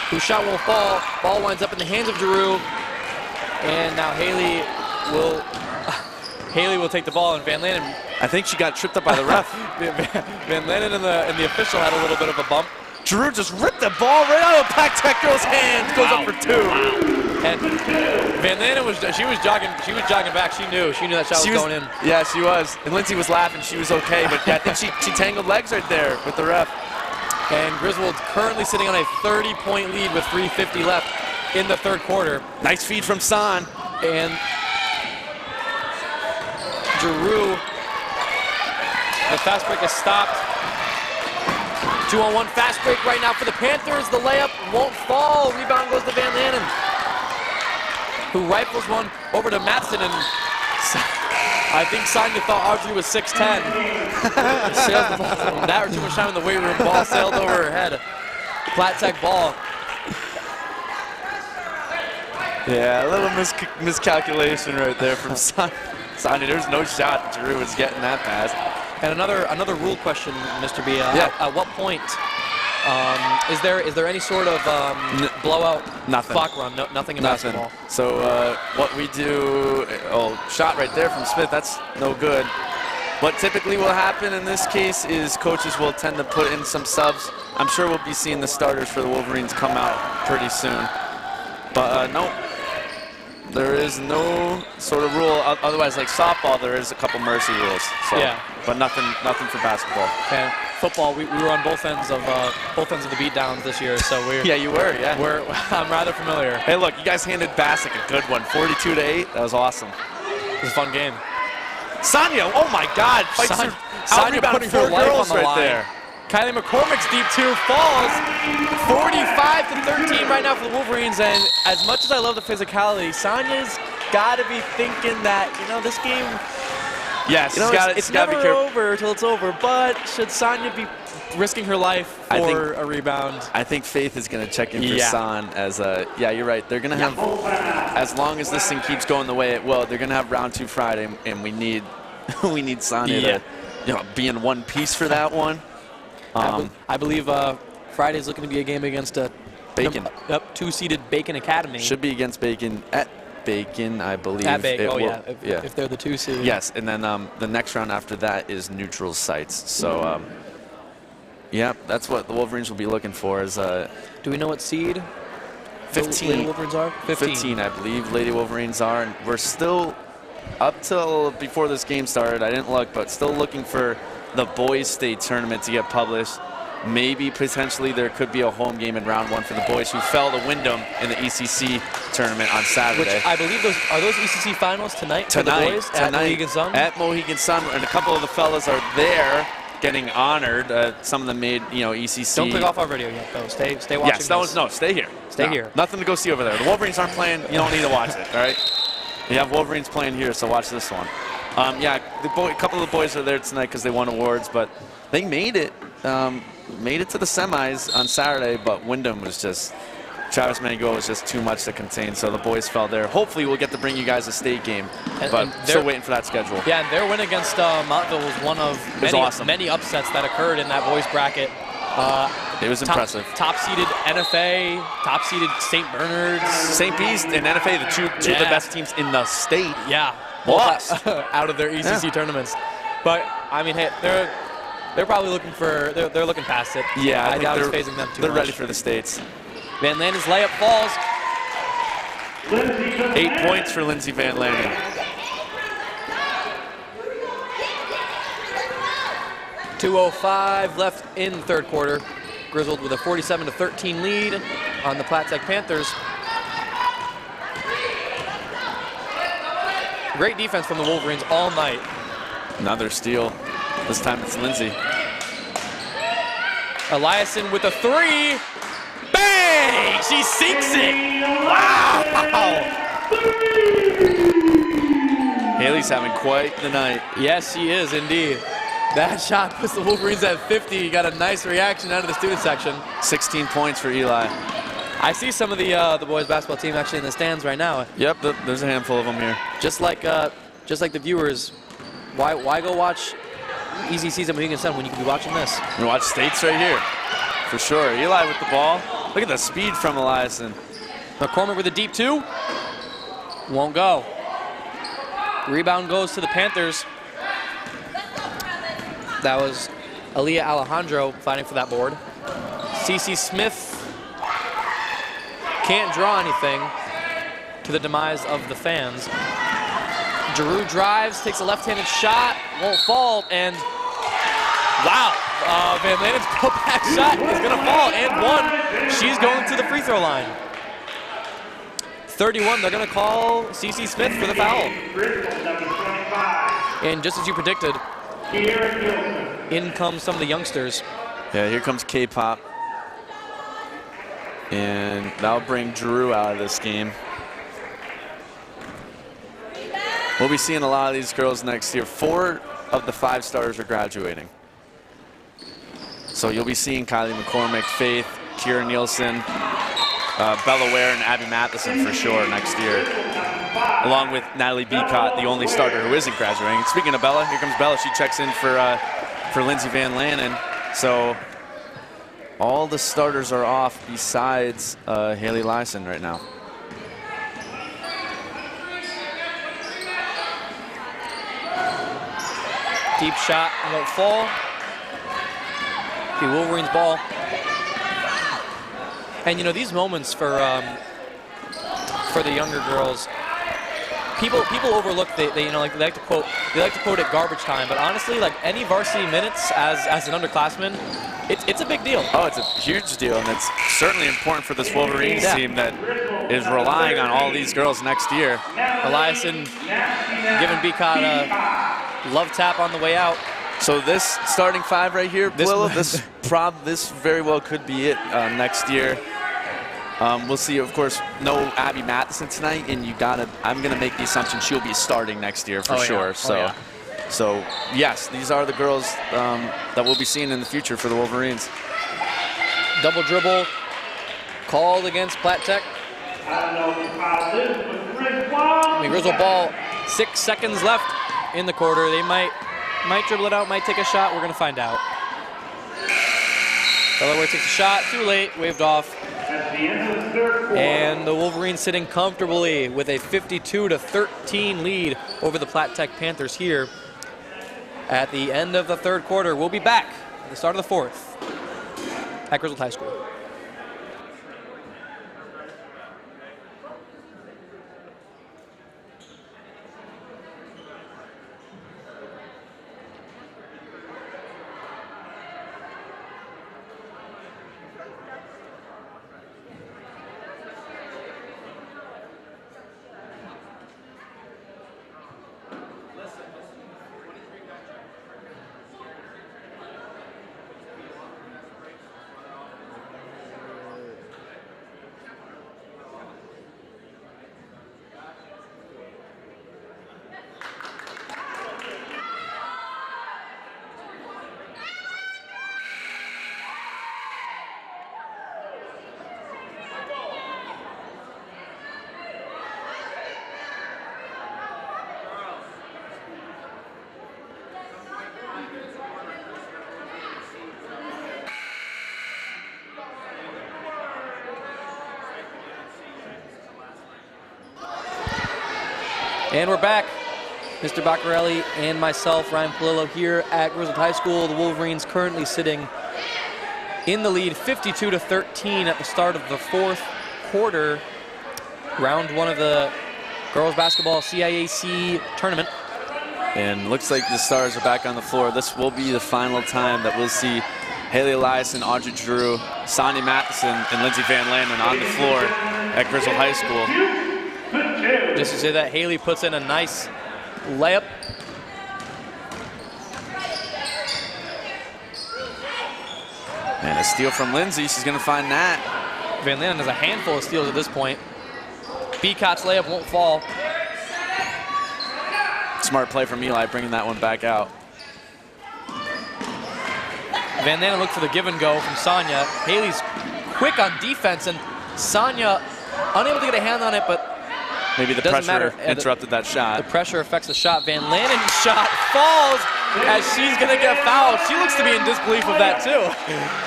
whose shot won't fall. Ball winds up in the hands of Giroux, and now Haley will take the ball, and Van Lanen. I think she got tripped up by the ref. Van Lanen and the official had a little bit of a bump. Giroux just ripped the ball right out of the Platt Tech girl's hands. Goes up for 2. And Van Lanen was jogging back. She knew that shot was going in. Yeah, she was. And Lindsay was laughing. She was okay, but yeah, I think she tangled legs right there with the ref. And Griswold's currently sitting on a 30-point lead with 3:50 left in the third quarter. Nice feed from San. And Giroux, the fast break is stopped. 2-on-1 fast break right now for the Panthers. The layup won't fall. Rebound goes to Van Lanen, who rifles one over to Matson, and I think Sonia thought Audrey was 6'10". Sailed the ball from that or too much time in the weight room. Ball sailed over her head. Platt Tech ball. Yeah, a little miscalculation right there from Sonia. There's no shot Giroux was getting that pass. And another rule question, Mr. B. At what point is there any sort of blowout? Nothing. Clock run? No, nothing in basketball. So what we do? Shot right there from Smith. That's no good. What typically will happen in this case is coaches will tend to put in some subs. I'm sure we'll be seeing the starters for the Wolverines come out pretty soon. But no. There is no sort of rule. Otherwise, like softball, there is a couple mercy rules. So, yeah. But nothing for basketball. And football, we were on both ends of the beatdowns this year, so we're. Yeah, you were. Yeah. I'm rather familiar. Hey, look, you guys handed Bassick a good one, 42-8. That was awesome. It was a fun game. Sonia, oh my God, fights her, Sonia putting her life on the line. there. Kylie McCormick's deep two falls. 45-13 right now for the Wolverines, and as much as I love the physicality, Sonia's got to be thinking that, this game, Yes, it's never over till it's over, but should Sonia be risking her life for a rebound? I think Faith is going to check in for San as you're right. They're going to have, as long as this thing keeps going the way it will, they're going to have round 2 Friday, and we need Sonia to be in one piece for that one. I believe Friday's looking to be a game against Bacon. Yep, 2-seeded Bacon Academy. Should be against Bacon at Bacon, I believe. At Bacon, if they're the 2 seed. Yes, and then the next round after that is neutral sites. So, that's what the Wolverines will be looking for. Is do we know what seed 15. Lady Wolverines are? 15, I believe, Lady Wolverines are. And we're still, up till before this game started, I didn't look, but still looking for the boys' state tournament to get published. Maybe potentially there could be a home game in round 1 for the boys who fell to Wyndham in the ECC tournament on Saturday. Which I believe those ECC finals tonight for the boys at Mohegan Sun? At Mohegan Sun, and a couple of the fellas are there getting honored. Some of them made ECC. Don't click off our video yet though. Stay watching. Yes, no, stay here. Stay here. Nothing to go see over there. The Wolverines aren't playing. You don't need to watch it. All right. You have Wolverines playing here, so watch this one. A couple of the boys are there tonight because they won awards, but they made it. Made it to the semis on Saturday, but Wyndham was just, Travis Mango was just too much to contain, so the boys fell there. Hopefully we'll get to bring you guys a state game, but still waiting for that schedule. Yeah, and their win against Montville was one of many upsets that occurred in that boys bracket. It was impressive. Top-seeded NFA, top-seeded St. Bernard's. St. Beast and NFA, the two of the best teams in the state. Yeah. Lost out of their ECC tournaments. But, I mean, hey, they're probably looking for, they're looking past it. Yeah, I doubt it's phasing them too much. They're ready for the States. Van Landen's layup falls. 8 points for Lindsey Van Landen. .205 left in the third quarter. Griswold with a 47-13 lead on the Platt Tech Panthers. Great defense from the Wolverines all night. Another steal. This time it's Lindsey. Eliason with a 3. Bang! She sinks it! Wow! Haley's having quite the night. Yes, she is indeed. That shot puts the Wolverines at 50. You got a nice reaction out of the student section. 16 points for Eli. I see some of the boys basketball team actually in the stands right now. Yep, there's a handful of them here. Just like the viewers, why go watch Easy Season Mohegan Sun when you can be watching this? You watch States right here, for sure. Eli with the ball. Look at the speed from Eliason. McCormick with a deep 2. Won't go. Rebound goes to the Panthers. That was Aaliyah Alejandro fighting for that board. CC Smith can't draw anything to the demise of the fans. Giroux drives, takes a left-handed shot, won't fall, and wow, Van Landen's pull-back shot is gonna fall, and 1. She's going to the free throw line. 31, they're gonna call CC Smith for the foul. And just as you predicted, in comes some of the youngsters. Yeah, here comes K-Pop. And that'll bring Giroux out of this game. We'll be seeing a lot of these girls next year. 4 of the 5 starters are graduating. So you'll be seeing Kylie McCormick, Faith, Kira Nielsen, Bella Ware, and Abby Matheson for sure next year. Along with Natalie Beacott, the only starter who isn't graduating. Speaking of Bella, here comes Bella. She checks in for Lindsey Van Landen. So all the starters are off besides Haley Lyson right now. Deep shot, won't fall. The Wolverines ball. And you know, these moments for the younger girls, people overlook they like to quote it garbage time, but honestly, like any varsity minutes as an underclassman, it's a big deal. Oh, it's a huge deal, and it's certainly important for this Wolverines team that is relying on all these girls next year. Eliason giving Beacott Love tap on the way out. So this starting five right here, this very well could be it next year. We'll see, of course, no Abby Matheson tonight, and I'm gonna make the assumption she'll be starting next year for sure. Yeah. So yes, these are the girls that we'll be seeing in the future for the Wolverines. Double dribble called against Platt Tech. Griswold ball, 6 seconds left in the quarter. They might dribble it out, might take a shot. We're gonna find out. Delaware takes a shot, too late, waved off. And the Wolverines sitting comfortably with a 52-13 lead over the Platt Tech Panthers here at the end of the third quarter. We'll be back at the start of the fourth at Griswold High School. And we're back. Mr. Baccarelli and myself, Ryan Palillo, here at Griswold High School. The Wolverines currently sitting in the lead 52-13 at the start of the fourth quarter. Round one of the girls basketball CIAC tournament. And looks like the Stars are back on the floor. This will be the final time that we'll see Haley Eliason, Audrey Drew, Sonia Matheson, and Lindsay Van Landen on the floor at Griswold High School. Just to say that Haley puts in a nice layup. And a steal from Lindsay. She's going to find that. Van Landen has a handful of steals at this point. Beacott's layup won't fall. Smart play from Eli, bringing that one back out. Van Landen looked for the give and go from Sonia. Haley's quick on defense, and Sonia unable to get a hand on it, but maybe the pressure interrupted that shot. The pressure affects the shot. Van Landen's shot falls as she's going to get fouled. She looks to be in disbelief of that, too.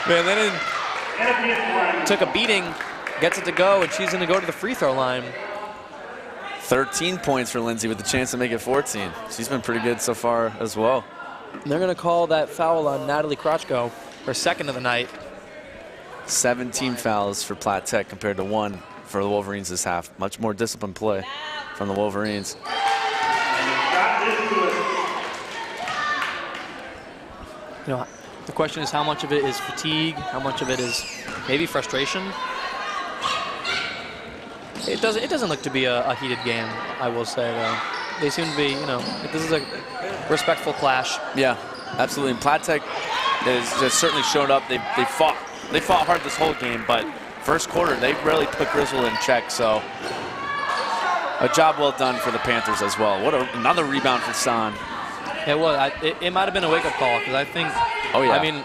Van Landen took a beating, gets it to go, and she's going to go to the free throw line. 13 points for Lindsay with the chance to make it 14. She's been pretty good so far as well. And they're going to call that foul on Natalie Krochko, her second of the night. 17 fouls for Platt Tech compared to 1 for the Wolverines this half. Much more disciplined play from the Wolverines. You know, the question is how much of it is fatigue, how much of it is maybe frustration. It doesn't look to be a heated game, I will say, though. They seem to be, you know, this is a respectful clash. Yeah, absolutely. And Platt Tech has certainly showed up. They fought hard this whole game, but first quarter, they really put Griswold in check, so a job well done for the Panthers as well. Another rebound for San. It was. It might have been a wake-up call, because I think, oh yeah. I mean,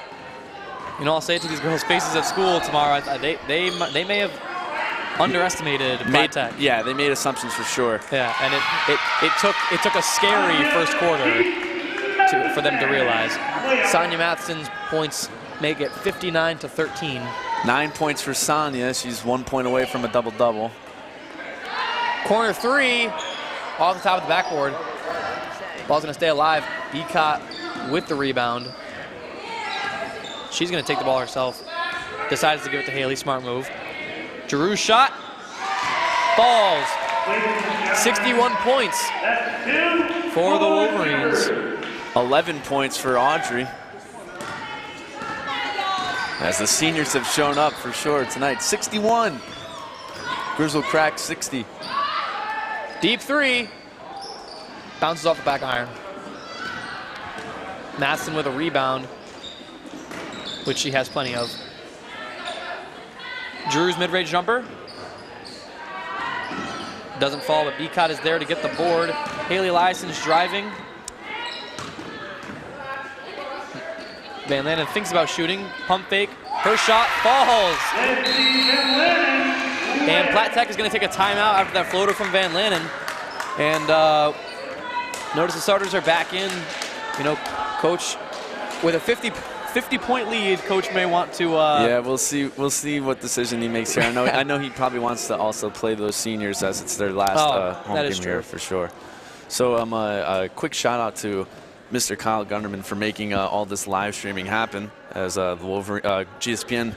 you know, I'll say it to these girls' faces at school tomorrow. They may have underestimated Platt Tech. Yeah, they made assumptions for sure. Yeah, and it took a scary first quarter for them to realize. Sonia Matheson's points make it 59-13. 9 points for Sonia. She's 1 point away from a double-double. Corner three, off the top of the backboard. Ball's gonna stay alive. Beacott with the rebound. She's gonna take the ball herself. Decides to give it to Haley, smart move. Giroux's shot, falls. 61 points for the Wolverines. 11 points for Audrey. As the seniors have shown up for sure tonight. 61. Griswold cracked 60. Deep three. Bounces off the back iron. Madsen with a rebound, which she has plenty of. Drew's mid-range jumper. Doesn't fall, but Beacott is there to get the board. Haley Eliason's driving. Van Lanen thinks about shooting. Pump fake. Her shot falls. And Platt Tech is going to take a timeout after that floater from Van Lanen. And notice the starters are back in. You know, Coach, with a 50-point lead, Coach may want to. Yeah, we'll see. We'll see what decision he makes here. I know he probably wants to also play those seniors as it's their last home game here for sure. So a quick shout out to Mr. Kyle Gunderman for making all this live streaming happen, as the GSPN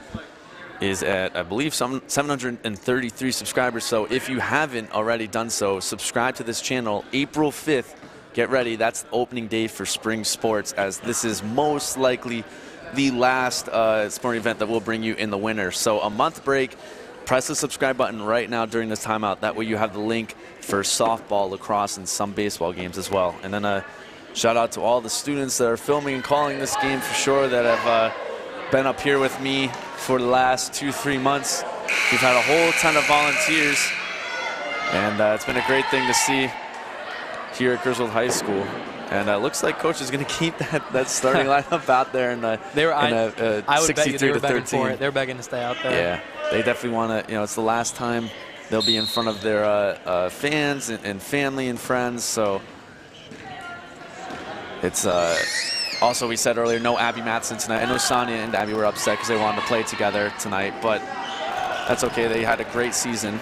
is at, I believe, 733 subscribers. So if you haven't already done so, subscribe to this channel. April 5th, get ready. That's the opening day for spring sports, as this is most likely the last sporting event that will bring you in the winter. So a month break. Press the subscribe button right now during this timeout. That way you have the link for softball, lacrosse, and some baseball games as well. And then shout out to all the students that are filming and calling this game for sure, that have been up here with me for the last 2-3 months. We've had a whole ton of volunteers, and it's been a great thing to see here at Griswold High School. And it looks like Coach is going to keep that starting lineup out there in I would bet you they were begging for it. They're begging to stay out there. Yeah, they definitely want to. You know, it's the last time they'll be in front of their fans and family and friends. So it's also, we said earlier, no Abby Madsen tonight. I know Sonia and Abby were upset because they wanted to play together tonight, but that's okay. They had a great season.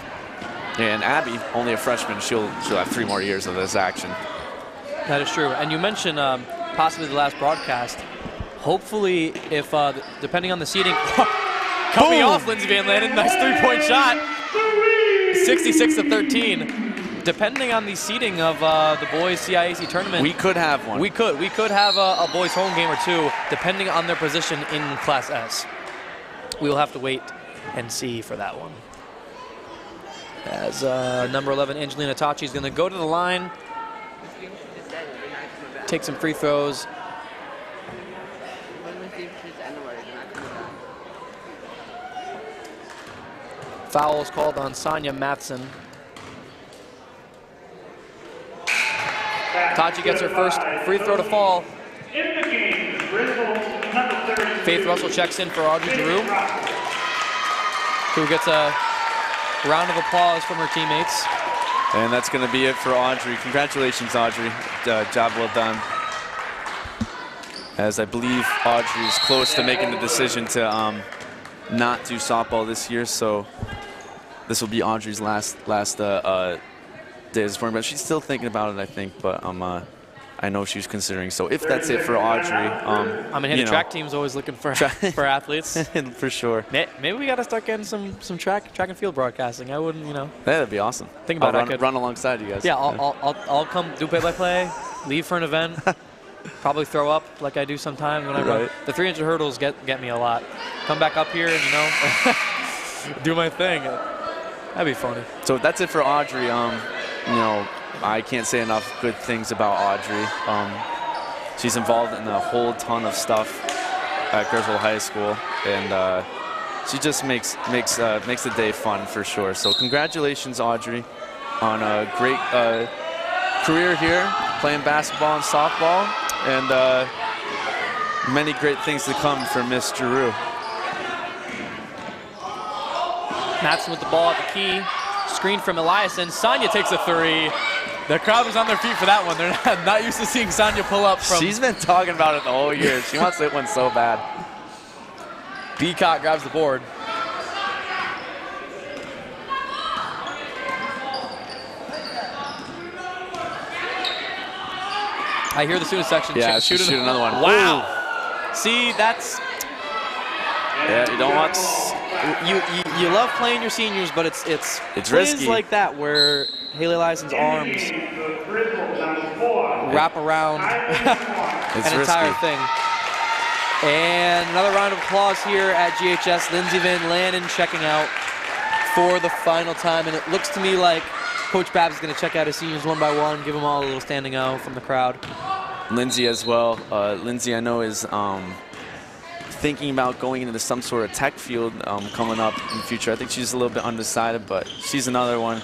And Abby, only a freshman, she'll have 3 more years of this action. That is true. And you mentioned possibly the last broadcast. Hopefully, if depending on the seating, cut me off, Lindsay Van Lanen. Nice 3-point shot. 66-13. Depending on the seating of the boys CIAC tournament, we could have one. We could have a boys home game or two, depending on their position in Class S. We will have to wait and see for that one. As number 11, Angelina Tachi, is going to go to the line, take some free throws. Foul is called on Sonia Madsen. Tachi gets her first free throw to fall. Faith Russell checks in for Audrey Giroux, who gets a round of applause from her teammates. And that's going to be it for Audrey. Congratulations, Audrey. Job well done. As I believe Audrey is close to making the decision to not do softball this year, so this will be Audrey's last day of spring. But she's still thinking about it, I think. But I know she's considering. So if that's it for Audrey, I mean, the track team's always looking for athletes. For sure. Maybe we got to start getting some track and field broadcasting. I wouldn't, Yeah, that'd be awesome. Think about it. Run alongside you guys. Yeah, I'll come do play-by-play, leave for an event, probably throw up like I do sometimes when I run. The 300 hurdles get me a lot. Come back up here and do my thing. That'd be funny. So that's it for Audrey. I can't say enough good things about Audrey. She's involved in a whole ton of stuff at Griswold High School, and she just makes the day fun for sure. So congratulations, Audrey, on a great career here, playing basketball and softball, and many great things to come for Miss Giroux. Madsen with the ball at the key. Screen from Eliason. Sonia takes a 3. The crowd was on their feet for that one. They're not used to seeing Sonia pull up from... She's been talking about it the whole year. She wants to hit one so bad. Beacott grabs the board. I hear the student section. Yeah, shoot another one. Wow. Ooh. See, that's... Yeah, you don't want... You love playing your seniors, but it's risky. like that where Haley Eliason's arms wrap around an entire thing. And another round of applause here at GHS. Lindsay Van Lanen checking out for the final time, and it looks to me like Coach Babs is going to check out his seniors one by one, give them all a little standing O from the crowd. Lindsay as well. Lindsay, I know, is thinking about going into some sort of tech field coming up in the future. I think she's a little bit undecided, but she's another one.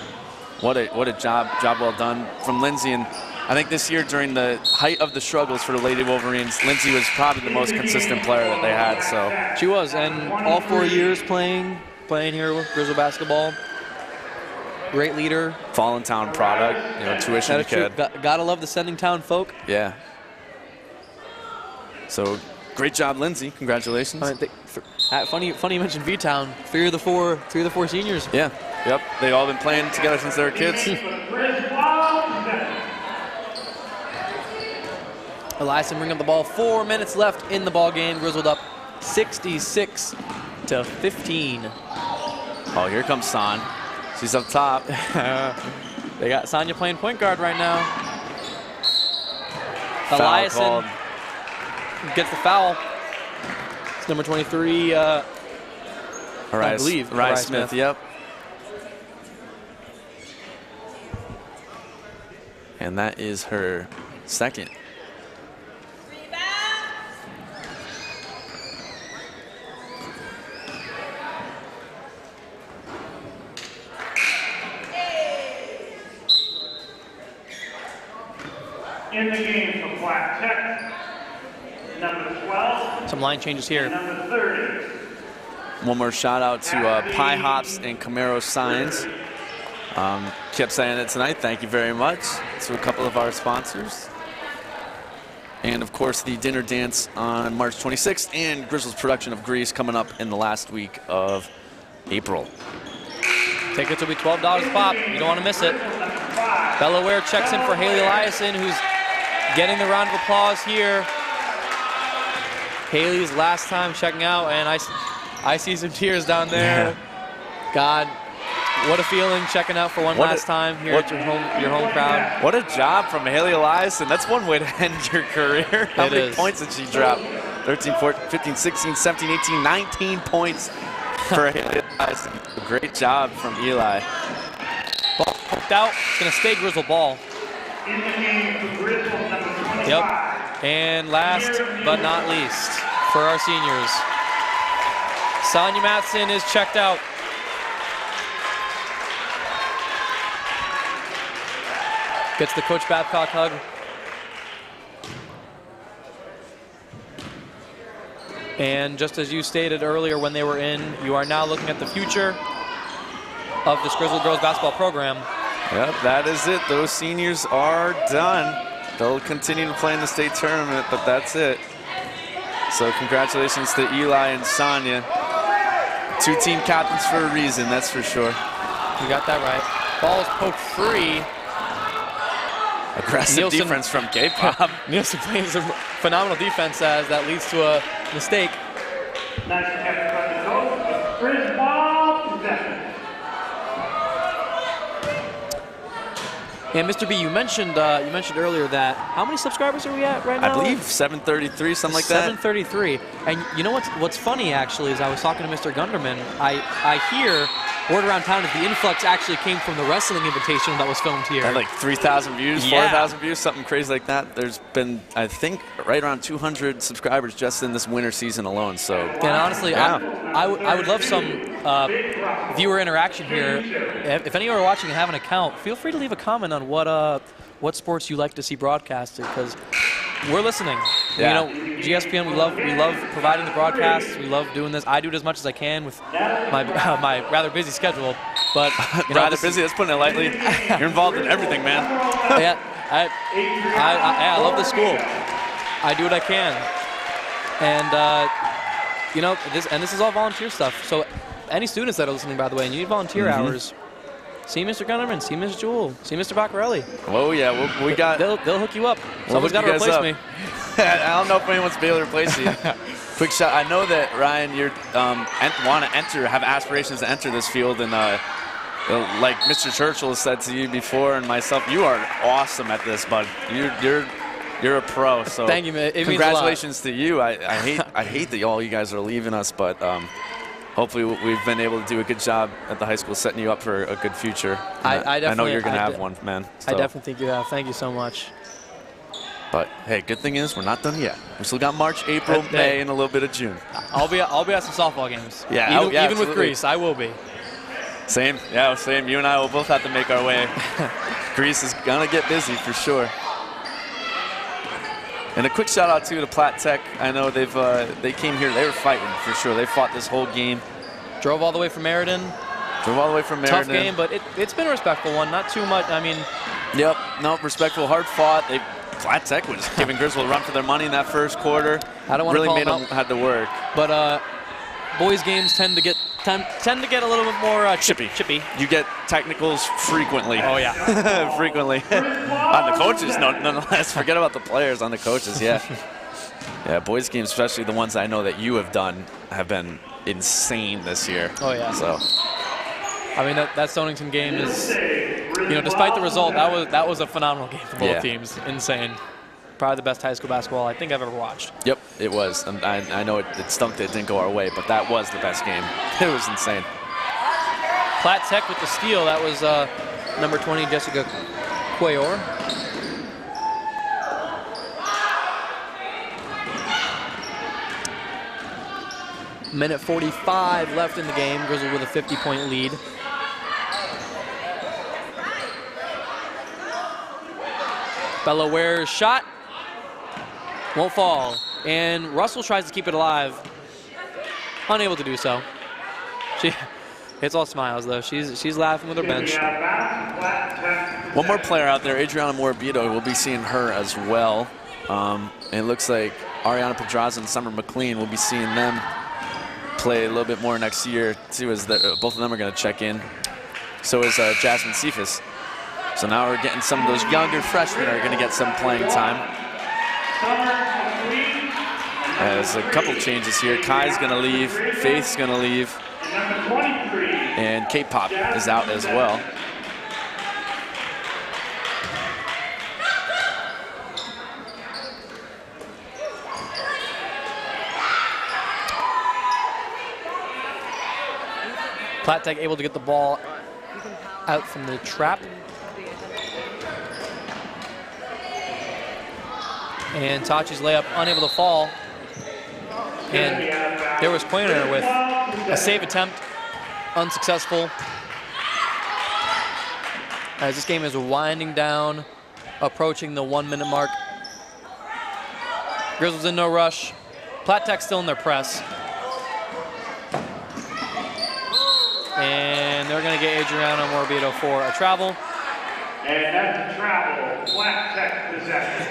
What a job well done from Lindsay. And I think this year, during the height of the struggles for the Lady Wolverines, Lindsay was probably the most consistent player that they had. So she was, and all 4 years playing here with Griswold basketball. Great leader. Fallen Town product, you know, tuition kid. Gotta love the Sending Town folk. Yeah. So great job, Lindsay. Congratulations. Funny you mentioned V-Town. Three of the four seniors. Yeah. Yep. They've all been playing together since they were kids. Eliason bringing up the ball. 4 minutes left in the ball game. Griswold up 66-15. Oh, here comes San. She's up top. They got Sonia playing point guard right now. Foul Eliason called. gets the foul. It's number 23, I believe. Rye Smith, yep. And that is her second. In the game for Platt Tech, number 12. Some line changes here. Number 30. One more shout out to Pie Hops and Camaro Signs. Kept saying it tonight. Thank you very much to a couple of our sponsors. And of course, the dinner dance on March 26th and Griswold's production of Grease coming up in the last week of April. Tickets will be $12 a pop. You don't want to miss it. Bella Ware checks in for Haley Eliason, who's getting the round of applause here. Haley's last time checking out, and I see some tears down there. God, what a feeling checking out for one last time here at your home crowd. What a job from Haley Eliason. That's one way to end your career. How many points did she drop? 13, 14, 15, 16, 17, 18, 19 points for Haley Eliason. Great job from Eli. Ball poked out. It's going to stay Griswold ball. In the game for Griswold, number 25. Yep. And last but not least, for our seniors, Sonia Matson is checked out. Gets the Coach Babcock hug. And just as you stated earlier when they were in, you are now looking at the future of this Griswold girls basketball program. Yep, that is it. Those seniors are done. They'll continue to play in the state tournament, but that's it. So congratulations to Eli and Sonia. Two team captains for a reason, that's for sure. You got that right. Ball is poked free. Aggressive defense from K-Pop. Nielsen playing some phenomenal defense as that leads to a mistake. Nice catch by the coach. Griswold possession. And Mr. B, you mentioned earlier that how many subscribers are we at right now? I believe 733, something like that. 733. And you know what's funny actually is I was talking to Mr. Gunderman. I hear word around town is the influx actually came from the wrestling invitation that was filmed here. Had like 3,000 views, 4,000 views, something crazy like that. There's been, I think, right around 200 subscribers just in this winter season alone. So, and honestly, yeah. I would love some viewer interaction here. If any of you are watching and have an account, feel free to leave a comment on what sports you like to see broadcasted, because we're listening. Yeah. You know, GSPN, we love providing the broadcasts. We love doing this. I do it as much as I can with my rather busy schedule. But rather busy. That's putting it lightly. You're involved in everything, man. Yeah, I love the school. I do what I can, and you know, this is all volunteer stuff. So any students that are listening, by the way, and you need volunteer hours, see Mr. Gunnerman, see Ms. Jewell, see Mr. Baccarelli. Oh yeah, we got. They'll hook you up. Someone's got to replace me. I don't know if anyone's be able to replace you. Quick shot. I know that Ryan, you want to enter, have aspirations to enter this field, and like Mr. Churchill said to you before, and myself, you are awesome at this, bud. You're a pro. So thank you, man. Congratulations to you. I hate that all you guys are leaving us, but hopefully we've been able to do a good job at the high school, setting you up for a good future. I know you're going to have one, man. So. I definitely think you have. Thank you so much. But hey, good thing is we're not done yet. We still got March, April, May, and a little bit of June. I'll be at some softball games. Yeah, even with Greece, I will be. Same, yeah, same. You and I will both have to make our way. Greece is gonna get busy for sure. And a quick shout out too to Platt Tech. I know they came here. They were fighting for sure. They fought this whole game. Drove all the way from Meriden. Tough game, but it's been a respectful one. Not too much. I mean. Yep. No, respectful, hard fought. Platt Tech was giving Griswold a run for their money in that first quarter. I don't want to really call made them had to work. But boys games tend to get a little bit more chippy. You get technicals frequently. Oh yeah, frequently. On the coaches, nonetheless. Forget about the players. On the coaches, yeah. Yeah, boys games, especially the ones I know that you have done, have been insane this year. Oh yeah. So, I mean that Stonington game is, despite the result, that was a phenomenal game for both teams. Insane. Probably the best high school basketball I think I've ever watched. Yep, it was. And I know it stunk that it didn't go our way, but that was the best game. It was insane. Platt Tech with the steal. That was number 20, Jessica Cuellar. Minute 45 left in the game. Griswold with a 50-point lead. Belaware's shot won't fall. And Russell tries to keep it alive. Unable to do so. It's all smiles, though. She's laughing with her bench. One more player out there, Adriana Morabito. We'll be seeing her as well. And it looks like Ariana Pedraza and Summer McLean, we'll be seeing them play a little bit more next year, too, as both of them are going to check in. So is Jasmine Cephas. So now we're getting some of those younger freshmen are going to get some playing time. There's a couple changes here. Kai's going to leave. Faith's going to leave. And K-Pop is out as well. Platt Tech able to get the ball out from the trap. And Tachi's layup unable to fall. And there was Quainer with a save attempt, unsuccessful. As this game is winding down, approaching the 1 minute mark. Griswold's in no rush. Platt Tech still in their press. And they're going to get Adriana Morabito for a travel. And that's a travel. Platt Tech possession.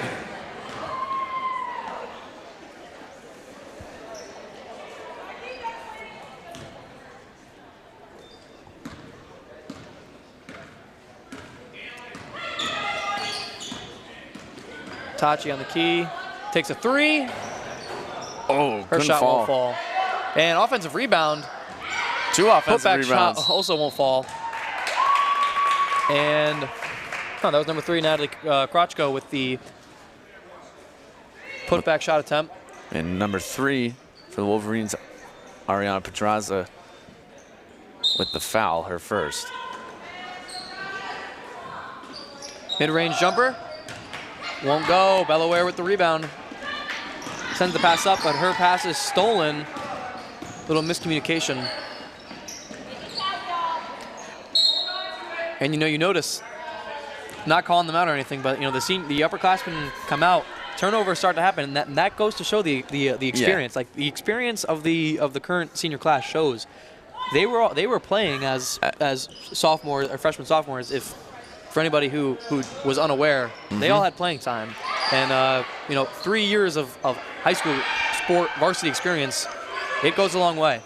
Tachi on the key, takes a three. Oh, her shot won't fall. And offensive rebound. Two offensive putback rebounds. Shot also won't fall. And that was number 3, Natalie Krochko with the putback shot attempt. And number 3 for the Wolverines, Ariana Pedraza with the foul, her first. Mid-range jumper. Won't go. Belaware with the rebound. Sends the pass up, but her pass is stolen. Little miscommunication. And you notice, not calling them out or anything, but the upperclassmen come out, turnovers start to happen, and that goes to show the experience. Yeah. Like the experience of the current senior class shows they were playing as sophomores or freshman sophomores. If for anybody who was unaware, they all had playing time, and 3 years of high school sport varsity experience, it goes a long way.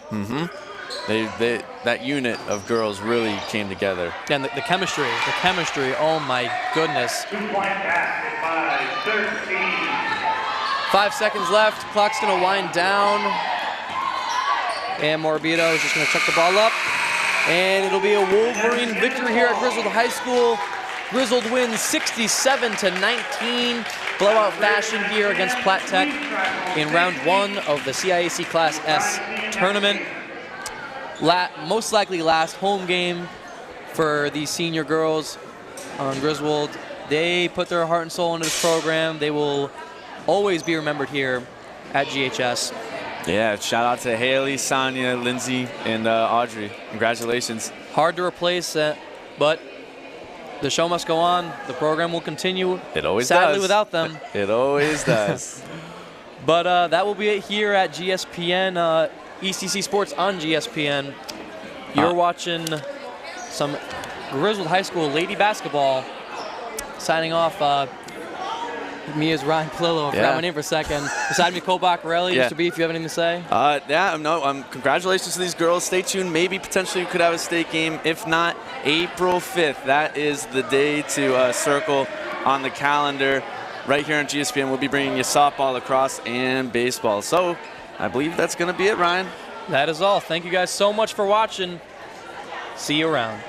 That unit of girls really came together. And the chemistry, oh my goodness. 2-point basket by 13. 5 seconds left, clock's gonna wind down. And Morabito is just gonna chuck the ball up. And it'll be a Wolverine victory here at Griswold High School. Griswold wins 67-19. Blowout fashion here against Platt Tech in round 1 of the CIAC Class S tournament. Most likely last home game for the senior girls on Griswold They put their heart and soul into this program. They will always be remembered here at GHS. Yeah, shout out to Haley, Sonia, Lindsay, and Audrey. Congratulations. Hard to replace, but the show must go on. The program will continue. It always sadly does. Without them. It always does. But that will be it here at GSPN, ECC Sports on GSPN. You're watching some Griswold High School lady basketball. Signing off, me is Ryan Palillo. I forgot my name for a second. Beside me, Cole Baccarelli. Mr. B, if you have anything to say. Congratulations to these girls. Stay tuned. Maybe potentially we could have a state game. If not, April 5th. That is the day to circle on the calendar. Right here on GSPN, we'll be bringing you softball, lacrosse, and baseball. So I believe that's going to be it, Ryan. That is all. Thank you guys so much for watching. See you around.